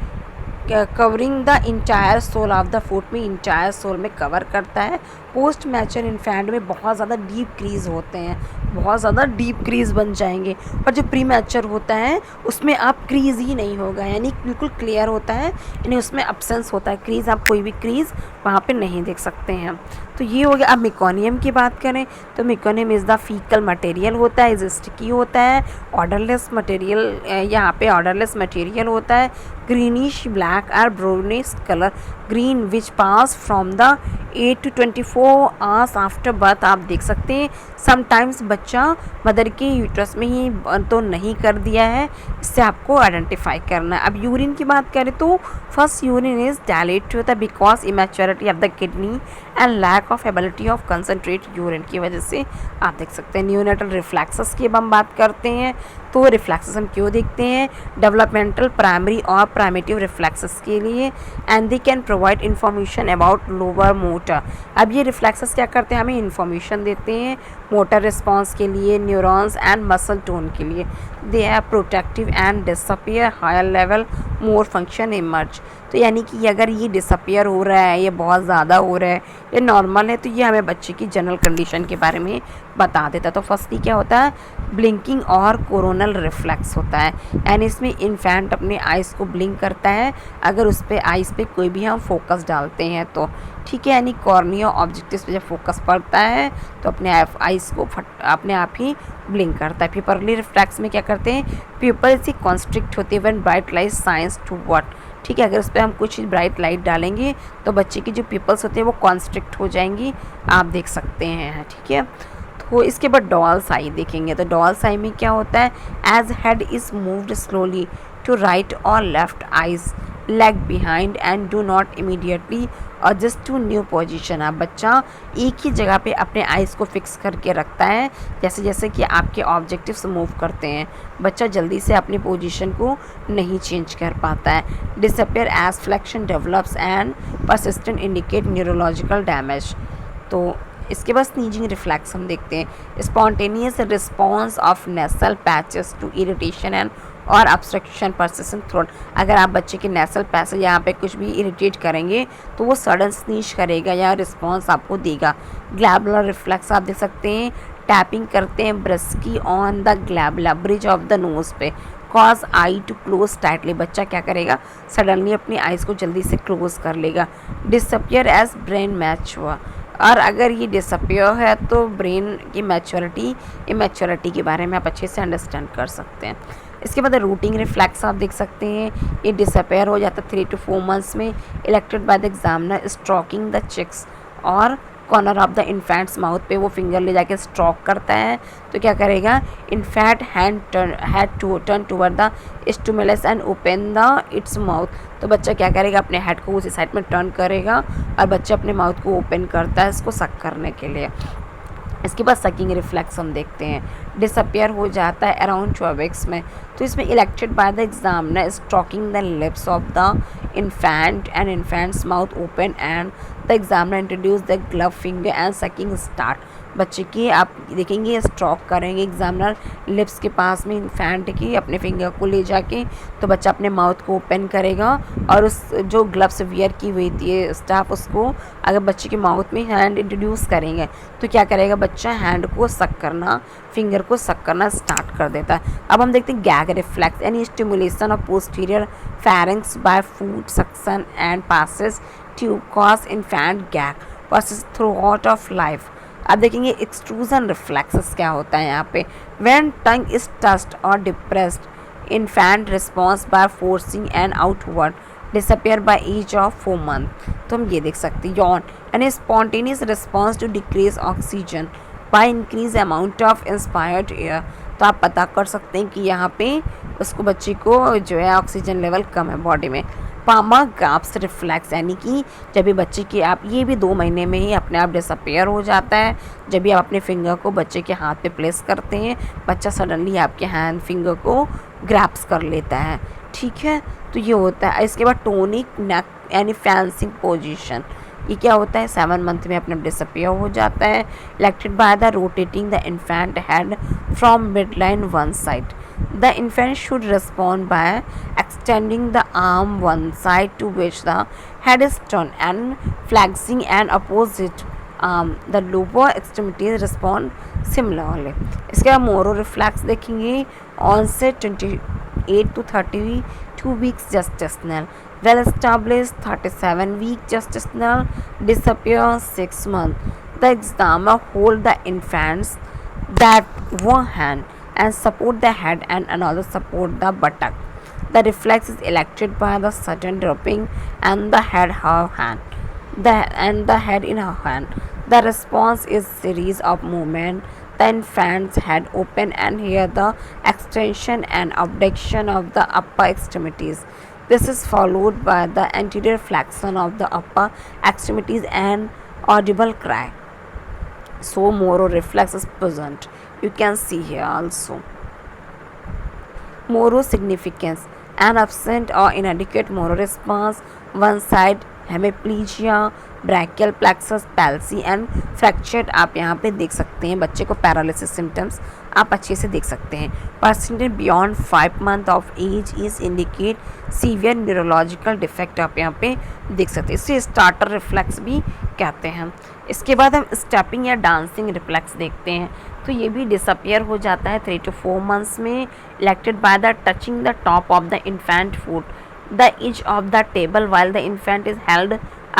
covering the entire sole of the foot में इंटायर सोल में कवर करता है। पोस्ट मैचर इन्फेंट में बहुत ज़्यादा डीप क्रीज होते हैं, बहुत ज़्यादा डीप क्रीज बन जाएंगे, और जो प्री मैचर होता है उसमें आप क्रीज ही नहीं होगा, यानी बिल्कुल क्लियर होता है, यानी उसमें अब्सेंस होता है क्रीज, आप कोई भी क्रीज वहाँ पे नहीं देख सकते हैं। तो ये हो गया। अब मेकोनियम की बात करें तो meconium is the faecal material होता है, इज स्टिकी होता है, ऑर्डरलेस मटेरियल, यहाँ पे ऑर्डरलेस मटेरियल होता है, ग्रीनिश ब्लैक और brownish colour, green which pass from the 8 to 24 hours after birth. आप देख सकते हैं समटाइम्स बच्चा मदर के यूट्रस में ही तो नहीं कर दिया है, इससे आपको आइडेंटिफाई करना है। अब यूरिन की बात करें तो फर्स्ट यूरिन इज डायलेट होता है because immaturity of the kidney and lack of ability of concentrate urine की वजह से आप देख सकते हैं। न्यूनेटल रिफ्लेक्सेस की अब हम बात करते हैं तो रिफ्लेक्सेस हम क्यों देखते हैं, डेवलपमेंटल प्राइमरी और प्राइमेटिव रिफ्लेक्सेस के लिए, and they can provide information about lower motor. अब ये रिफ्लेक्सेस क्या करते हैं, हमें इंफॉर्मेशन देते हैं मोटर रिस्पॉन्स के लिए, न्यूरॉन्स एंड मसल टोन के लिए। They are protective and disappear higher level more function emerge. तो यानी कि अगर ये डिसअपियर हो रहा है, ये बहुत ज़्यादा हो रहा है, ये नॉर्मल है, तो ये हमें बच्चे की जनरल कंडीशन के बारे में बता देता है। तो फर्स्टली क्या होता है, ब्लिंकिंग और कोरोनल रिफ्लेक्स होता है, यानी इसमें इन्फेंट अपने आइज़ को ब्लिंक करता है अगर उस पर आइज़ पे कोई भी हम फोकस डालते हैं तो, ठीक है, यानी कॉर्निया ऑब्जेक्टिव्स पे जब फोकस पड़ता है तो अपने आइज़ को अपने आप ही ब्लिंक करता है। पिपरली रिफ्लेक्स में क्या करते हैं, पीपल से कॉन्स्ट्रिक्ट होते हैं when bright light shines to what, ठीक है, अगर उस पर हम कुछ ब्राइट लाइट डालेंगे तो बच्चे की जो पिपल्स होते हैं वो कॉन्स्ट्रिक्ट हो जाएंगी, आप देख सकते हैं, ठीक है। तो इसके बाद डॉल्स आई देखेंगे तो डॉल्स आई में क्या होता है, as head is moved slowly to right और left eyes lag behind and do not immediately adjust to new position. आप बच्चा एक ही जगह पे अपने आइज़ को फिक्स करके रखता है, जैसे जैसे कि आपके ऑब्जेक्टिव्स मूव करते हैं, बच्चा जल्दी से अपनी पोजीशन को नहीं चेंज कर पाता है। Disappear as flexion develops and persistent indicate neurological damage. तो इसके बाद स्नीजिंग रिफ्लेक्स हम देखते हैं, spontaneous response of nasal patches to irritation and और ऑब्स्ट्रक्शन परसिस्टेंट थ्रोट। अगर आप बच्चे के नेसल पैसेज यहाँ पे कुछ भी इरिटेट करेंगे तो वो सडन स्नीज करेगा या रिस्पॉन्स आपको देगा। ग्लैबुलर रिफ्लेक्स आप देख सकते हैं, टैपिंग करते हैं ब्रश की on the glabella bridge of the nose पे, cause eye to close tightly. बच्चा क्या करेगा, सडनली अपनी आइज़ को जल्दी से क्लोज कर लेगा। डिसअपियर एज ब्रेन मैच हुआ, और अगर ये डिसअपियर है तो ब्रेन की मैच्योरिटी इमेच्योरिटी के बारे में आप अच्छे से अंडरस्टैंड कर सकते हैं। इसके बाद रूटिंग रिफ्लेक्स आप देख सकते हैं, ये डिसअपियर हो जाता है 3 to 4 months में, elicited by the examiner stroking the cheeks और corner of the infant's mouth पे वो फिंगर ले जाके स्ट्रोक करता है तो क्या करेगा, infant had to turn toward the stimulus and open the its mouth. तो बच्चा क्या करेगा, अपने हेड को उसी साइड में टर्न करेगा और बच्चा अपने माउथ को ओपन करता है इसको सक करने के लिए। इसके बाद सकिंग रिफ्लेक्स हम देखते हैं, डिसअपियर हो जाता है अराउंड 12 weeks में। तो इसमें elected by the examiner stroking the lips of the infant and infants mouth open and the examiner introduce the glove finger and sucking start. बच्चे की आप देखेंगे स्ट्रोक करेंगे एग्जामिनर लिप्स के पास में इन्फेंट की अपने फिंगर को ले जाके, तो बच्चा अपने माउथ को ओपन करेगा और उस जो ग्लव्स वियर की हुई थी स्टाफ उसको अगर बच्चे के माउथ में हैंड इंट्रोड्यूस करेंगे तो क्या करेगा बच्चा हैंड को सक करना, फिंगर को सक करना स्टार्ट कर देता है। अब हम देखते हैं गैग रिफ्लेक्स, यानी stimulation of posterior pharynx by food suction and passes tube cause infant gag process throughout of life. अब देखेंगे एक्सट्रूजन रिफ्लेक्सेस क्या होता है यहाँ पे। व्हेन टंग इज टच्ड और depressed infant response by forcing and outward disappear by age of 4 month. तो हम ये देख सकते हैं yawn and spontaneous response to decrease oxygen by increase amount of inspired air. तो आप पता कर सकते हैं कि यहाँ पे उसको बच्चे को जो है ऑक्सीजन लेवल कम है बॉडी में। पामा ग्राफ्स रिफ्लेक्स, यानी कि जब भी बच्चे की आप ये भी 2 महीने में ही अपने आप डिसअपियर हो जाता है। जब भी आप अपने फिंगर को बच्चे के हाथ पे प्लेस करते हैं बच्चा सडनली आपके हैंड फिंगर को ग्रैप्स कर लेता है, ठीक है। तो ये होता है। इसके बाद टोनिक नेक यानी फैंसिंग पोजीशन, ये क्या होता है 7 मंथ में अपने डिसअपियर हो जाता है। Elected by the rotating the infant head from mid line one side. The infant should respond by extending the arm one side to which the head is turned and flexing an opposite arm. The lower extremities respond similarly. इसके बाद Moro reflex देखेंगे। onset 28 to 32 weeks gestational, well established 37 week gestational, disappear 6 months. The examiner hold the infants that one hand and support the head and another support the buttock. The reflex is elected by the sudden dropping and the head in her hand. The response is series of movement. The infant's head open and hear the extension and abduction of the upper extremities. This is followed by the anterior flexion of the upper extremities and audible cry. So Moro reflex is present. You can see here also. Moro significance: an absent or inadequate Moro response, one side hemiplegia, brachial plexus palsy and fractured। आप यहाँ पे देख सकते हैं बच्चे को paralysis symptoms आप अच्छे से देख सकते हैं। Percentage beyond 5 month of age is indicate severe neurological defect आप यहाँ पे देख सकते हैं। इसे स्टार्टर रिफ्लेक्स भी कहते हैं। इसके बाद हम स्टेपिंग या डांसिंग रिफ्लेक्स देखते हैं। तो ये भी डिसअपियर हो जाता है 3 to 4 मंथ्स में। Elicited by the touching the top of the infant foot the edge of the table while the infant is held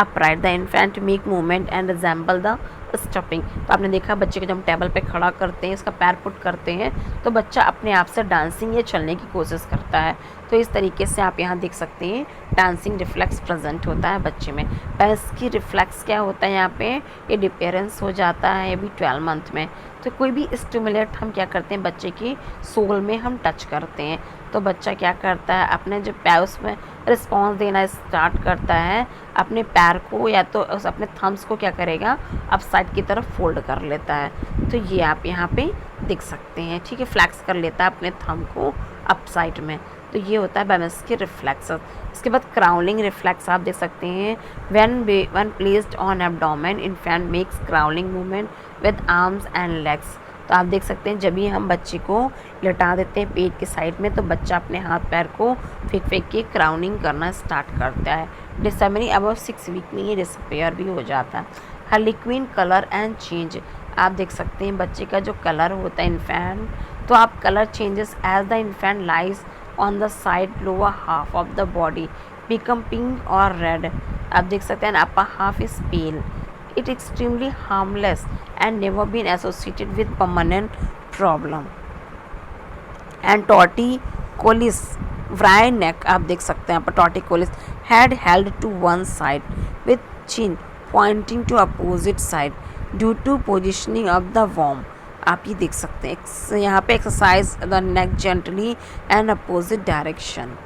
upright. The infant make movement and resemble the stuffing. तो आपने देखा बच्चे को जब हम table पे खड़ा करते हैं इसका पैर पुट करते हैं तो बच्चा अपने आप से डांसिंग या चलने की कोशिश करता है। तो इस तरीके से आप यहाँ देख सकते हैं डांसिंग रिफ्लेक्स प्रेजेंट होता है बच्चे में। पैस की रिफ्लेक्स क्या होता है यहाँ पे ये डिपेरेंस हो जाता है अभी 12 मंथ में। तो कोई भी स्टिमुलेट हम क्या करते हैं बच्चे की सोल में हम टच करते हैं तो बच्चा क्या करता है अपने जो पैर उसमें रिस्पॉन्स देना स्टार्ट करता है। अपने पैर को या तो अपने थम्स को क्या करेगा अप साइड की तरफ फोल्ड कर लेता है। तो ये आप यहाँ पे देख सकते हैं, ठीक है, फ्लैक्स कर लेता है अपने थंब को अप साइड में। तो ये होता है बैमेस के रिफ्लेक्स। इसके बाद क्राउलिंग रिफ्लेक्स आप देख सकते हैं। When placed on abdomen infant makes crawling movement with arms and legs. तो आप देख सकते हैं जब भी हम बच्चे को लेटा देते हैं पेट के साइड में तो बच्चा अपने हाथ पैर को फेंक के क्राउनिंग करना स्टार्ट करता है। डिसअपियरिंग अबाउट 6 वीक में ये डिसअपियर भी हो जाता है। हार्लिक्विन कलर एंड चेंज आप देख सकते हैं बच्चे का जो कलर होता है इन्फेंट तो आप colour changes as the infant lies on the side lower half of the body become pink और रेड। आप देख सकते हैं upper half is pale. It extremely harmless and never been associated with permanent problem. And torticollis wry neck आप देख सकते हैं यहाँ पर torticollis head held to one side with chin pointing to opposite side due to positioning of the worm। आप ये देख सकते हैं यहाँ पे exercise the neck gently and opposite direction।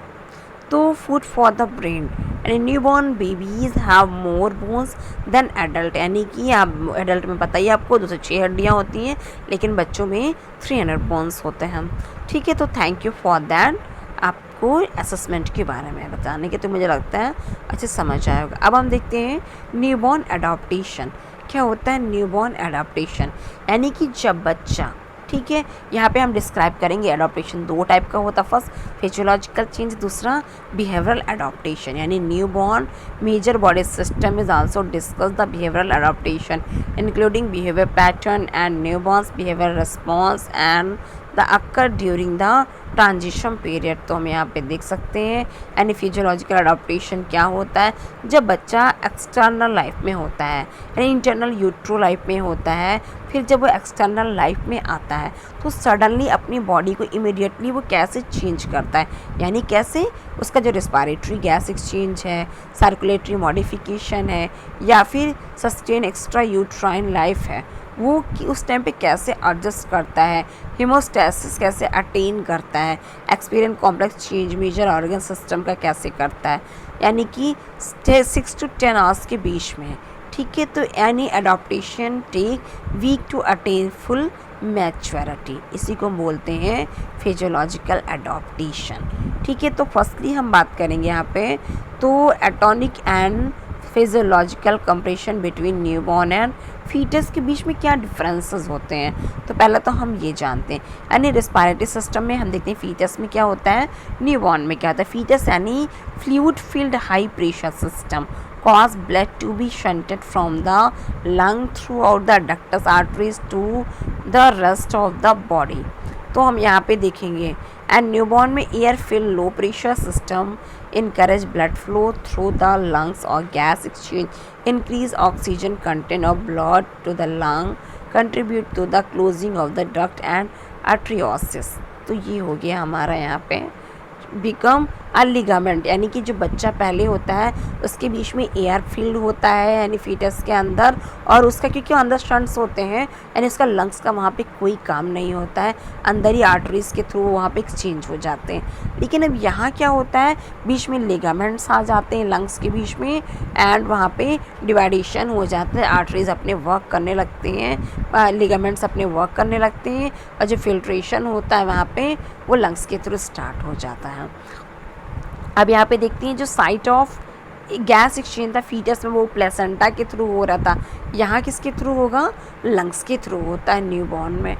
तो फूड फॉर द ब्रेन यानी newborn babies have more bones than adult, यानी कि आप एडल्ट में पता ही आपको 206 हड्डियाँ होती हैं लेकिन बच्चों में 300 बोन्स होते हैं, ठीक है। तो थैंक यू फॉर दैट आपको असेसमेंट के बारे में बताने के, तो मुझे लगता है अच्छे समझ आएगा। अब हम देखते हैं न्यूबॉर्न एडॉप्टेशन क्या होता है न्यूबॉर्न एडाप्टेशन, यानी कि जब बच्चा, ठीक है, यहाँ पे हम डिस्क्राइब करेंगे एडॉप्टेशन दो टाइप का होता है, फर्स्ट फिजियोलॉजिकल चेंज, दूसरा बिहेवियरल एडॉप्टेशन। यानी newborn major body system is also discuss the behavioural adaptation including behaviour pattern and newborns behaviour response and the occur during the transition period. तो हम यहाँ पे देख सकते हैं यानी फिजियोलॉजिकल अडॉप्टेशन क्या होता है, जब बच्चा एक्सटर्नल लाइफ में होता है यानी इंटरनल यूट्रो लाइफ में होता है, फिर जब वो एक्सटर्नल लाइफ में आता है तो सडनली अपनी बॉडी को इमीडिएटली वो कैसे चेंज करता है, यानी कैसे उसका जो रिस्पायरेटरी गैस एक्सचेंज है, सर्कुलेटरी मॉडिफिकेशन है, या फिर सस्टेन एक्स्ट्रा यूट्राइन लाइफ है, वो कि उस टाइम पे कैसे एडजस्ट करता है, हिमोस्टेसिस कैसे अटेन करता है, experience complex change major organ system का कैसे करता है, यानी कि 6 to 10 आवर्स के बीच में, ठीक है। तो यानी adaptation take week to attain full maturity, इसी को बोलते हैं फिजियोलॉजिकल अडॉप्टेशन, ठीक है। तो फर्स्टली हम बात करेंगे यहाँ पे तो anatomic and physiological comparison between newborn and fetus के बीच में क्या डिफरेंसेस होते हैं। तो पहले तो हम ये जानते हैं यानी रिस्पायरेटरी सिस्टम में हम देखते हैं फीटस में क्या होता है, न्यूबॉर्न में क्या होता है। फीटस यानी fluid field high pressure system cause blood to be shunted from the lung throughout the ductus arteries to the rest of the body। तो हम यहाँ पे देखेंगे एंड न्यूबॉर्न में air fill low pressure system encourage blood flow through the lungs or gas exchange, increase oxygen content of blood to the lung, contribute to the closing of the duct and arteriosus। तो ये हो गया हमारा यहाँ पे become a ligament, यानी कि जो बच्चा पहले होता है उसके बीच में एयर फील्ड होता है यानी फीटस के अंदर, और उसका क्योंकि अंदर स्टंट्स होते हैं यानी उसका लंग्स का वहाँ पे कोई काम नहीं होता है, अंदर ही आर्टरीज के थ्रू वहाँ पे एक्सचेंज हो जाते हैं। लेकिन अब यहाँ क्या होता है, बीच में लिगामेंट्स आ जाते हैं लंग्स के बीच में एंड वहाँ पे डिवाइडेशन हो जाता है, आर्टरीज अपने वर्क करने लगते हैं, लिगामेंट्स अपने वर्क करने लगते हैं, और जो फिल्ट्रेशन होता है वहाँ पे वो लंग्स के थ्रू स्टार्ट हो जाता है। अब यहाँ पे देखते हैं जो साइट ऑफ गैस एक्सचेंज था फीटस में वो प्लेसेंटा के थ्रू हो रहा था, यहाँ किसके थ्रू होगा, लंग्स के थ्रू होता है न्यूबॉर्न में।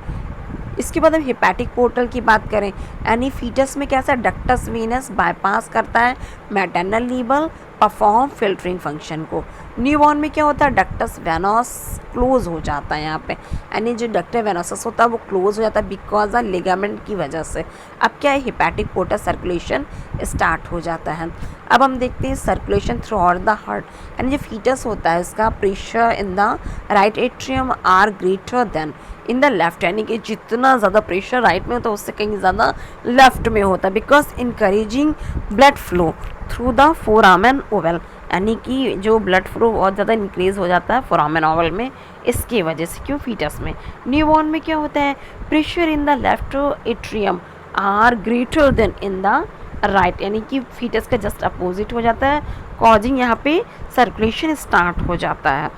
इसके बाद हम हेपेटिक पोर्टल की बात करें यानी फीटस में कैसा डक्टस वीनस बाईपास करता है maternal libel perform filtering function को। न्यूबॉर्न में क्या होता है, डक्टस वेनोस क्लोज हो जाता है यहाँ पे, यानी जो डक्टर वेनोसस होता है वो क्लोज हो जाता है बिकॉज ऑफ लिगामेंट की वजह से। अब क्या है, हेपेटिक पोर्टल सर्कुलेशन स्टार्ट हो जाता है। अब हम देखते हैं circulation throughout the heart, यानी जो फीटस होता है इसका pressure in the right atrium are greater than in the left, यानी कि जितना ज़्यादा प्रेशर राइट में होता है उससे कहीं ज़्यादा लेफ्ट में होता है, because encouraging blood flow through the foramen Oval, यानी कि जो ब्लड फ्लो बहुत ज़्यादा इंक्रीज हो जाता है फोरामेन ओवल में, इसकी वजह से। क्यों, फीटस में। न्यूबॉर्न में क्या होता है, pressure in the left atrium are greater than in the right, यानी कि फीटस का जस्ट अपोजिट हो जाता है, कॉजिंग यहाँ पे सर्कुलेशन स्टार्ट हो जाता है।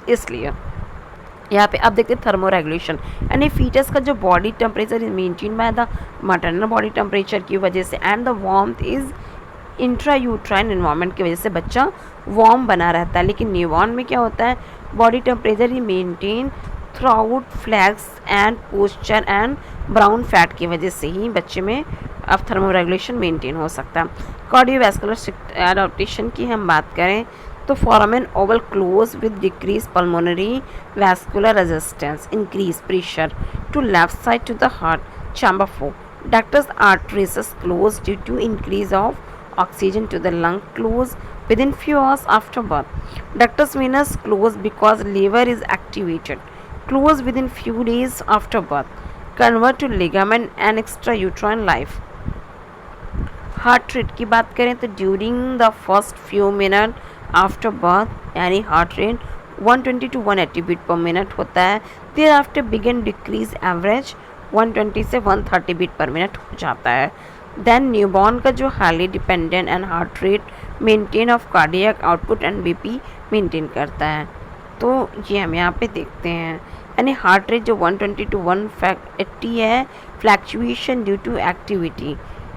इसलिए यहाँ पे अब देखते हैं थर्मो रेगुलेशन, यानी फीटस का जो body temperature is maintain by the maternal body temperature की वजह से and the warmth is intra uterine environment की वजह से बच्चा वार्म बना रहता है। लेकिन न्यूबॉर्न में क्या होता है, बॉडी टेम्परेचर ही maintain throughout flex and posture and brown fat की वजह से ही बच्चे में अब थर्मो रेगुलेशन मेंटेन हो सकता है। कार्डियोवैस्कुलर एडॉप्टेशन की हम बात करें तो foramen ovale close with decrease pulmonary vascular resistance, increase pressure to left side to the heart chamber 4, ductus arteries close due to increase of oxygen to the lung, close within few hours after birth. Ductus venous close because liver is activated, close within few days after birth, convert to ligament and extrauterine life। Heart rate की बात करें तो during the first few minute after birth यानी heart rate 120 to 180 beat per minute होता है, thereafter begin decrease average 120 से 130 beat per minute हो जाता है। देन न्यूबॉर्न का जो highly dependent and heart rate maintain of cardiac output and BP maintain करता है। तो ये हम यहाँ पे देखते हैं यानी हार्ट रेट जो 120 to 180 है, फ्लैक्चुएशन ड्यू टू एक्टिविटी।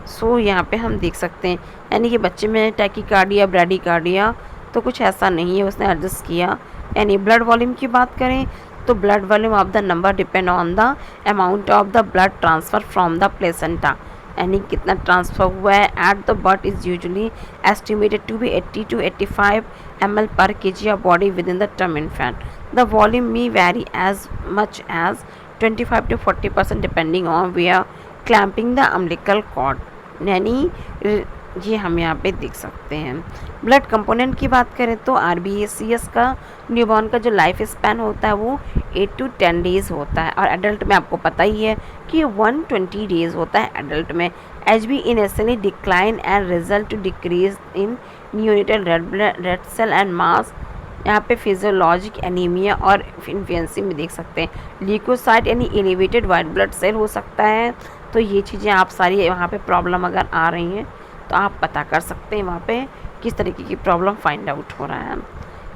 सो यहाँ पे हम देख सकते हैं यानी कि बच्चे में टैकीकार्डिया ब्रैडीकार्डिया तो कुछ ऐसा नहीं है, उसने एडजस्ट किया यानी ब्लड वॉल्यूम की बात करें तो blood volume of the number depend on the amount of the blood transfer from the placenta, यानी कितना ट्रांसफ़र हुआ है at the birth is usually estimated to be 80 to 85 ml per kg of body within the term infant. The volume may vary as much as 25 to 40% depending on where clamping the umbilical cord, यानी ये हम यहाँ पे देख सकते हैं। Blood component की बात करें तो RBACS का न्यूबॉर्न का जो लाइफ स्पैन होता है वो 8 to 10 डेज़ होता है, और एडल्ट में आपको पता ही है कि 120 डेज़ होता है एडल्ट में। HB initially decline and result to decrease in neonatal red cell and mass, यहाँ पे फिजियोलॉजिक एनीमिया और इन्फेंसी में देख सकते हैं। ल्यूकोसाइट यानी एलिवेटेड वाइट ब्लड सेल हो सकता है। तो ये चीज़ें आप सारी वहाँ पे प्रॉब्लम अगर आ रही हैं तो आप पता कर सकते हैं वहाँ पे किस तरीके की प्रॉब्लम फाइंड आउट हो रहा है।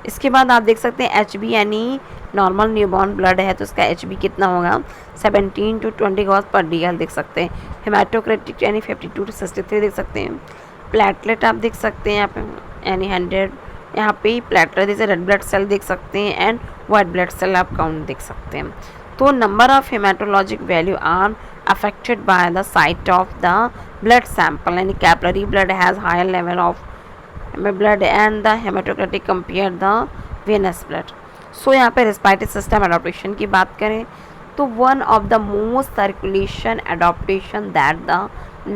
इसके बाद आप देख सकते हैं HB यानी नॉर्मल न्यूबॉर्न ब्लड है तो उसका HB कितना होगा 17 to 20 गॉस पर DL देख सकते हैं। हेमाटोक्रेटिक यानी 52 to 63 देख सकते हैं। प्लेटलेट आप देख सकते हैं यहाँ पे यानी 100, यहाँ पे प्लेटलेट जैसे रेड ब्लड सेल देख सकते हैं एंड वाइट ब्लड सेल आप काउंट देख सकते हैं। तो number of haematologic value are affected by the site of the blood sample, and capillary blood has higher level of blood and the hematocratic compared the venous blood. So यहाँ पे respiratory system adaptation की बात करें तो one of the most circulation adaptation that the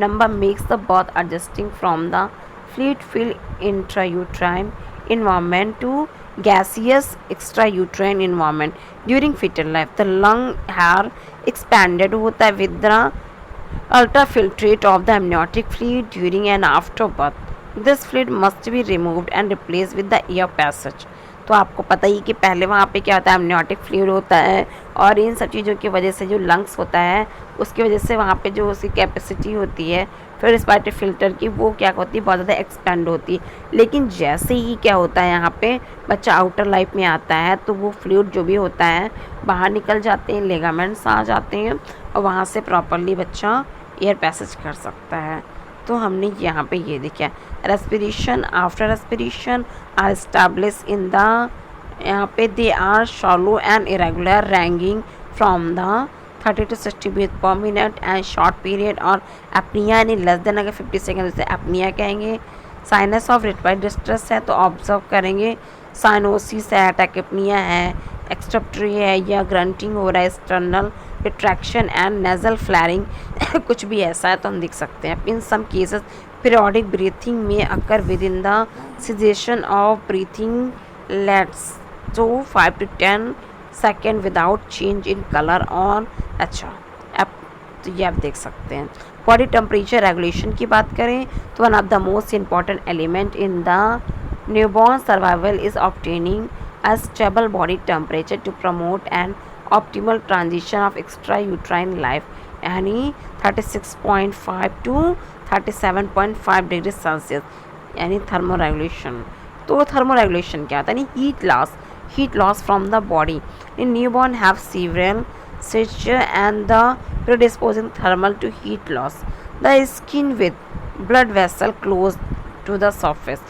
number makes the birth adjusting from the fluid filled intrauterine environment to gaseous extrauterine environment during fetal life. The lung are expanded होता है with the ultrafiltrate of the amniotic fluid during and after birth. This fluid must be removed and replaced with the air passage. तो आपको पता ही कि पहले वहाँ पे क्या होता है amniotic fluid होता है, और इन सब चीज़ों की वजह से जो लंग्स होता है उसकी वजह से वहाँ पे जो उसकी कैपेसिटी होती है फिर रिस्पायरेटरी फिल्टर की वो क्या होती है बहुत ज़्यादा एक्सपेंड होती है। लेकिन जैसे ही क्या होता है यहाँ पे बच्चा आउटर लाइफ में आता है तो वो फ्लूइड जो भी होता है बाहर निकल जाते हैं, लिगामेंट्स आ जाते हैं और वहाँ से प्रॉपरली बच्चा एयर पैसेज कर सकता है। तो हमने यहाँ पे ये देखा respiration after respiration are establish in the, यहाँ पे they are shallow and irregular ranging from the 30 to 60 breath per minute and short period, और अपनिया यानी लेस देन अगर 50 सेकेंड उसे अपनिया कहेंगे। साइनस ऑफ रेस्पिरेटरी डिस्ट्रेस है तो ऑब्जर्व करेंगे साइनोसिस है, टैकेपनिया है, एक्सट्रप्टरी है या ग्रंटिंग हो रहा है, external retraction and nasal flaring कुछ भी ऐसा है तो हम देख सकते हैं। इन सम केसेस पीरियोडिक ब्रीथिंग में occur with in the caseation of breathing let's तो 5 to 10 second without change in colour on. अच्छा अब तो ये आप देख सकते हैं। बॉडी टेम्परेचर रेगुलेशन की बात करें तो one of the most important element in the newborn survival is obtaining a stable body temperature to promote an optimal transition of extrauterine life, यानी 36.5 to 37.5 डिग्री सेल्सियस यानी थर्मोरेगुलेशन। तो thermoregulation क्या होता है यानी heat loss from the body in newborn have several stages and the predisposing thermal to heat loss. The skin with blood vessel close to the surface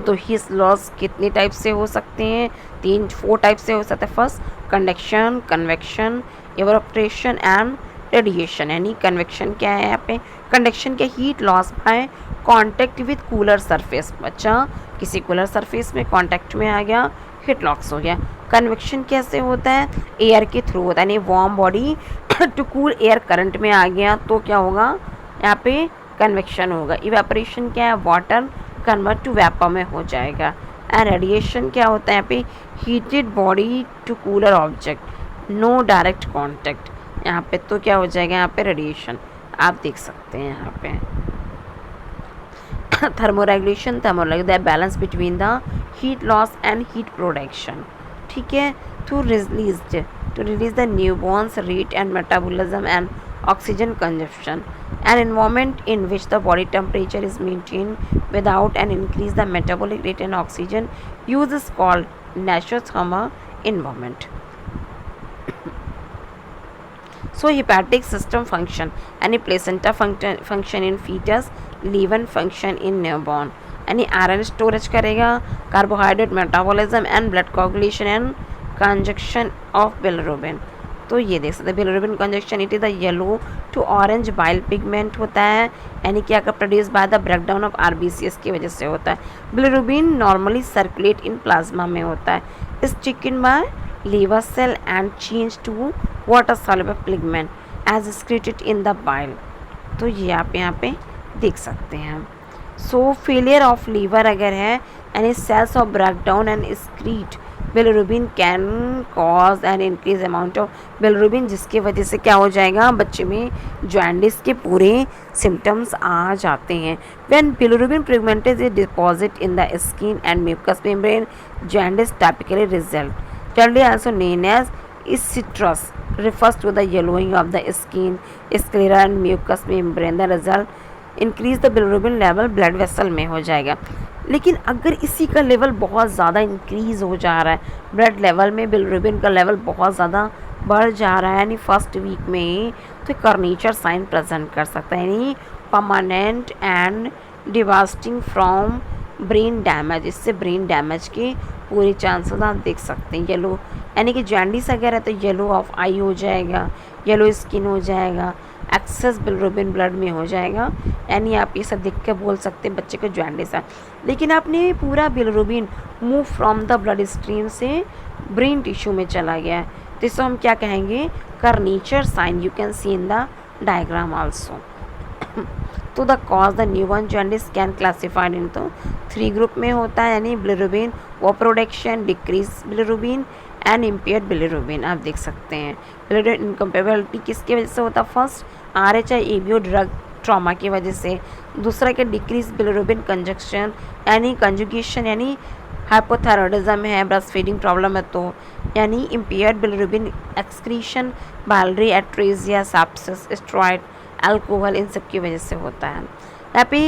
तो heat loss कितने type से हो सकते हैं 4 टाइप से हो सकता है। First conduction, convection, evaporation and radiation. यानी कन्वेक्शन क्या है यहाँ पे, कंडक्शन के heat loss by contact with cooler surface, बच्चा किसी कूलर सरफेस में कांटेक्ट में आ गया हीट लॉस हो गया। कन्वेक्शन कैसे होता है, एयर के थ्रू होता है यानी warm body to cool air current में आ गया तो क्या होगा यहाँ पे कन्वेक्शन होगा। इवेपोरेशन क्या है, वाटर कन्वर्ट टू वेपर में हो जाएगा। एंड रेडिएशन क्या होता है यहाँ पे, heated body to cooler object, no direct contact, यहाँ पे तो क्या हो जाएगा यहाँ पे रेडिएशन आप देख सकते हैं यहाँ पे। Thermoregulation the balance between the heat loss and heat production, ठीक है। To release the newborns rate and metabolism and oxygen consumption, an environment in which the body temperature is maintained without an increase the metabolic rate and oxygen use is called naturothermal environment. So hepatic system function, any placenta function in fetus, liver function in newborn, यानी iron storage करेगा, carbohydrate metabolism and blood coagulation and conjunction of bilirubin. तो ये देख सकते हैं bilirubin conjunction, it is the yellow to orange bile pigment होता है, यानी कि अगर produce by the breakdown of RBCs की वजह से होता है। Bilirubin normally circulate in plasma में होता है, is taken by liver cell and change to water soluble pigment as excreted in the bile. तो ये आप यहाँ पे देख सकते हैं। सो फेलियर ऑफ लीवर अगर है यानी cells of breakdown and excrete bilirubin can cause an increase amount of bilirubin, जिसकी वजह से क्या हो जाएगा, बच्चे में जॉन्डिस के पूरे सिम्टम्स आ जाते हैं। When bilirubin pigment is deposit in the skin and mucus membrane, jaundice typically result. Jaundice also known as citrus refers to the yellowing of the skin, sclera and mucous membrane. The result increase the bilirubin level blood vessel में हो जाएगा। लेकिन अगर इसी का level बहुत ज़्यादा increase हो जा रहा है, ब्लड लेवल में बिलिरुबिन का लेवल बहुत ज़्यादा बढ़ जा रहा है यानी फर्स्ट वीक में, तो कर्नीचर साइन प्रेजेंट कर सकता है, यानी permanent and devastating from brain damage. इससे ब्रेन डैमेज के पूरे चांसेस आप देख सकते हैं। येलो यानी कि जॉन्डिस अगर है तो येलो ऑफ आई हो जाएगा, येलो स्किन हो जाएगा, एक्सेस बिलिरुबिन ब्लड में हो जाएगा, यानी आप ये सब देख के बोल सकते हैं बच्चे को जॉन्डिस है। लेकिन आपने पूरा bilirubin move from the blood stream से ब्रेन टिश्यू में चला गया है, तो इसको हम क्या कहेंगे, kernicterus sign. You can see in the diagram also. तो the cause the newborn jaundice can classified into 3 group में होता है, यानी बिलिरुबिन वो production, decrease bilirubin and impaired bilirubin. आप देख सकते हैं बिलिरुबिन इनकम्पेबिलिटी किसकी वजह से होता है, फर्स्ट RHI-ABO ड्रग ट्रॉमा की वजह से, दूसरा के डिक्रीज बिलिरुबिन कंजक्शन यानी कंजुगेशन यानी हाइपोथायरॉयडिज्म है, ब्रेस्ट फीडिंग प्रॉब्लम है तो, यानी impaired bilirubin excretion, biliary atresia, sepsis, steroid, alcohol, इन सब की वजह से होता है। यहाँ पे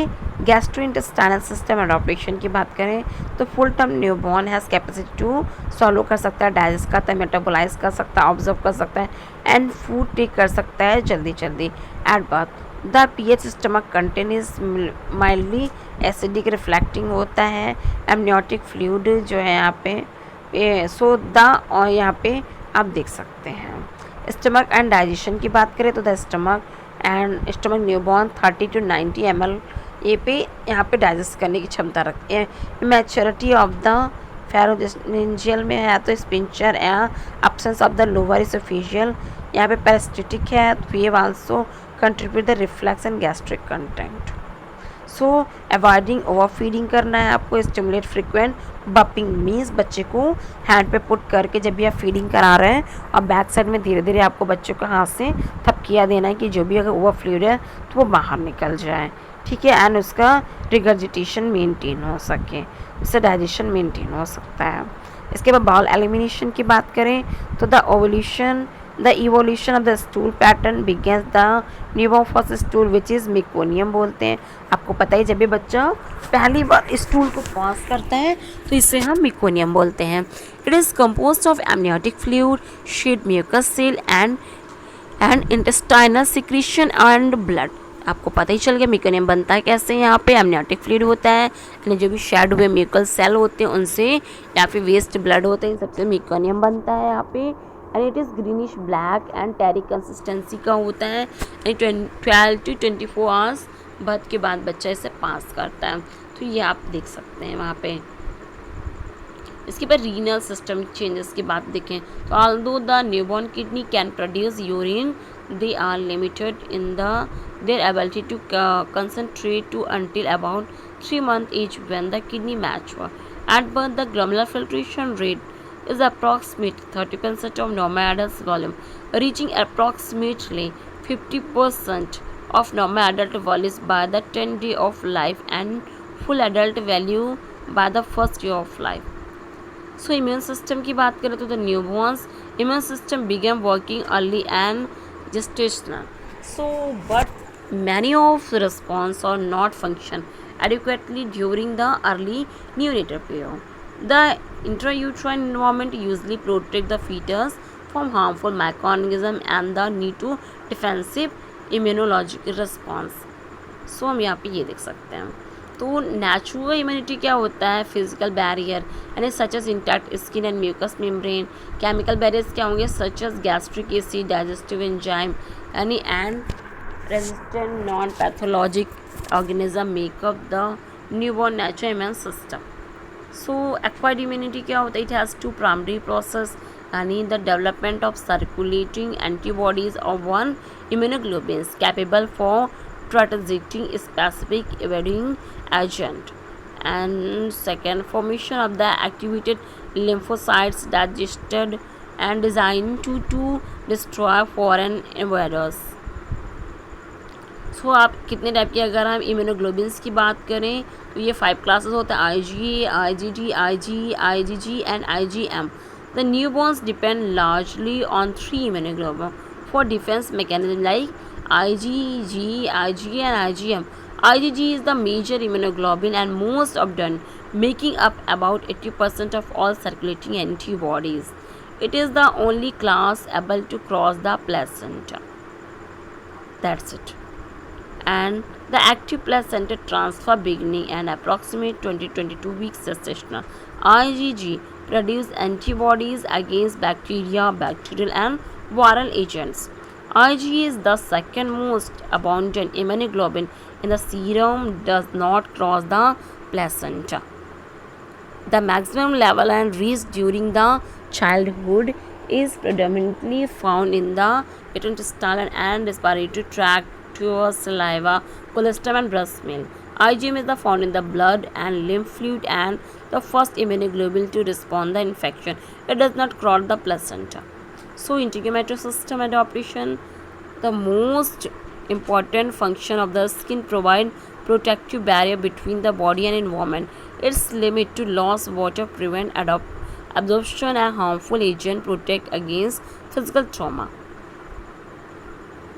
गैस्ट्रोइंटेस्टाइनल सिस्टम एडॉप्टेशन की बात करें तो full term newborn has capacity to swallow कर सकता है, डाइजेस्ट करता है, मेटाबोलाइज कर सकता है, ऑब्जर्व कर सकता है एंड फूड टेक कर सकता है जल्दी जल्दी at birth. The pH stomach contain is mildly acidic reflecting होता है, एमनियोटिक फ्लूइड जो है यहाँ पे सो द और यहाँ पे आप देख सकते हैं। स्टमक एंड डाइजेशन की बात करें तो the stomach newborn 30 to 90 ml ये पे यहाँ पे डाइजेस्ट करने की क्षमता रखते हैं। मैच्योरिटी ऑफ द फेरोजेनिंजियल में है तो स्पिंचर या absence of the lower oesophageal यहाँ पे पैरासिटिक है, तो ये also contribute the reflex and gastric content. So avoiding over feeding करना है आपको, स्टिमुलेट फ्रिक्वेंट बपिंग मीन्स बच्चे को हैंड पे पुट करके जब भी आप फीडिंग करा रहे हैं और बैक साइड में धीरे धीरे आपको बच्चों को हाथ से थपकिया देना है कि जो भी अगर ओवर फ्लूइड है तो वो बाहर निकल जाए, ठीक है, एंड उसका रिगर्जिटेशन मेंटेन हो सके, इससे डाइजेशन मेंटेन हो सकता है। इसके बाद बाउल एलिमिनेशन की बात करें तो the evolution of the stool pattern begins the newborn first stool which is meconium बोलते हैं। आपको पता ही जब भी बच्चा पहली बार स्टूल को पास करता है तो इसे हम मेकोनियम बोलते हैं। It is composed of amniotic fluid, shed mucous cell and intestinal secretion and blood। आपको पता ही चल गया मेकोनियम बनता है कैसे। यहाँ पे एमनियोटिक फ्लूइड होता है, यानी जो भी शेड हुए म्यूकल सेल होते हैं उनसे, या फिर वेस्ट ब्लड होते हैं, इन सबसे मेकोनियम बनता है यहाँ पे। And it is greenish black and tarry consistency का होता है, यानी 12 to 24 आवर्स बर्थ के बाद बच्चा इसे पास करता है, तो ये आप देख सकते हैं वहाँ पे। इसके बाद रीनल सिस्टम चेंजेस की बात देखें तो although the newborn kidney can produce urine, they are limited in their ability to concentrate to until about 3 months age when the kidney mature. At birth, the glomerular filtration rate is approximately 30% of normal adult volume, reaching approximately 50% of normal adult volume by the 10th day of life and full adult value by the first year of life. So, immune system की बात करें तो the newborn's immune system began working early and gestational. So, but many of the response or not function adequately during the early neonatal period. The intrauterine environment usually protect the fetus from harmful microorganisms and the need to defensive immunological response. So, हम यहाँ पे ये देख सकते हैं। तो natural immunity क्या होता है? फिजिकल बैरियर यानी such as intact skin and mucus membrane. Chemical barriers क्या होंगे? Such as gastric acid, digestive enzyme यानी and resistant non pathologic organism make up the newborn natural immune system. So acquired immunity क्या होता है? It has two primary process यानी the development of circulating antibodies of one immunoglobulins capable for strategizing specific evading agent, and second, formation of the activated lymphocytes digested and designed to destroy foreign invaders. सो आप कितने type की, अगर हम immunoglobins की बात करें तो ये 5 क्लासेस होते हैं: IgA, IgD, IgE, IgG and IgM. The newborn's depend largely on 3 immunoglobulins for defense mechanism like IgG, IgA and IgM. IgG is the major immunoglobulin and most abundant, making up about 80% of all circulating antibodies. It is the only class able to cross the placenta. That's it. And the active placenta transfer beginning and approximate 20-22 weeks gestational. IgG produce antibodies against bacteria, bacterial and viral agents. IgE is the second most abundant immunoglobulin in the serum, does not cross the placenta. The maximum level and reached during the childhood is predominantly found in the gastrointestinal and respiratory tract, saliva, colostrum and breast milk. IgM is the found in the blood and lymph fluid and the first immunoglobulin to respond the infection. It does not cross the placenta. So integumentary system adaptation, the most important function of the skin, provide protective barrier between the body and environment. Its limit to loss water, prevent absorption and harmful agent, protect against physical trauma.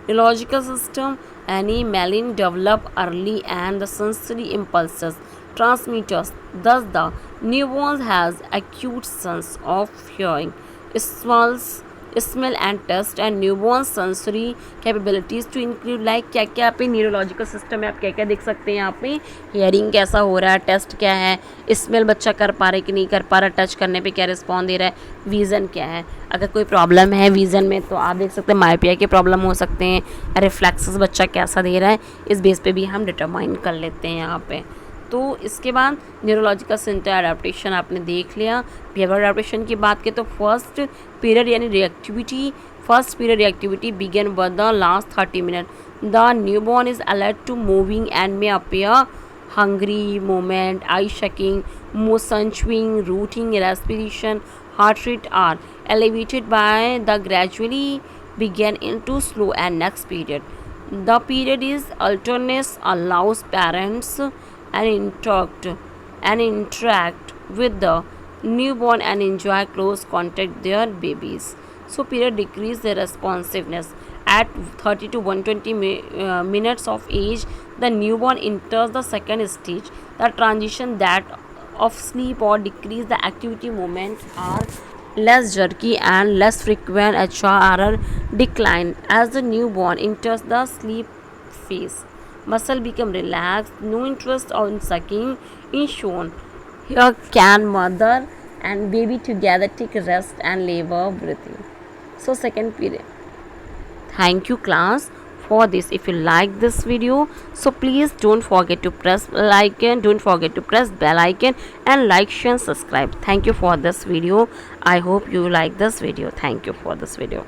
Neurological system, any myelin develop early and the sensory impulses transmitters. Thus, the newborn has acute sense of hearing, smell and taste, and newborn sensory capabilities to include like क्या क्या पे neurological system है, आप क्या क्या देख सकते हैं यहाँ पे. हियरिंग कैसा हो रहा है, टेस्ट क्या है, स्मेल बच्चा कर पा रहा है कि नहीं कर पा रहा, टच करने पे क्या रिस्पॉन्ड दे रहा है, विज़न क्या है, अगर कोई प्रॉब्लम है विज़न में तो आप देख सकते हैं माइपिया के प्रॉब्लम हो सकते हैं, रिफ्लेक्सेस बच्चा कैसा दे रहा है, इस बेस पे भी हम डिटरमाइन कर लेते हैं यहाँ पे. तो इसके बाद न्यूरोलॉजिकल सेंटर एडाप्टेशन आपने देख लिया. बिहेवियर एडाप्टेशन की बात करें तो first period reactivity began with the last 30 minute. The newborn is alert to moving and may appear hungry, movement, eye shaking, motion swing, rooting, respiration, heart rate are elevated by the gradually begin into slow and next period. The period is alternate, allows parents and interact with the newborn and enjoy close contact their babies. So period decrease their responsiveness. At 30 to 120 minutes of age, the newborn enters the second stage. The transition that of sleep or decrease the activity movements are less jerky and less frequent. HRR decline as the newborn enters the sleep phase. Muscle become relaxed. No interest in sucking is shown. Here can mother and baby together take rest and labor breathing. So second period. Thank you class for this. If you like this video, so please don't forget to press like and don't forget to press bell icon and like, share and subscribe. Thank you for this video. I hope you like this video. Thank you for this video.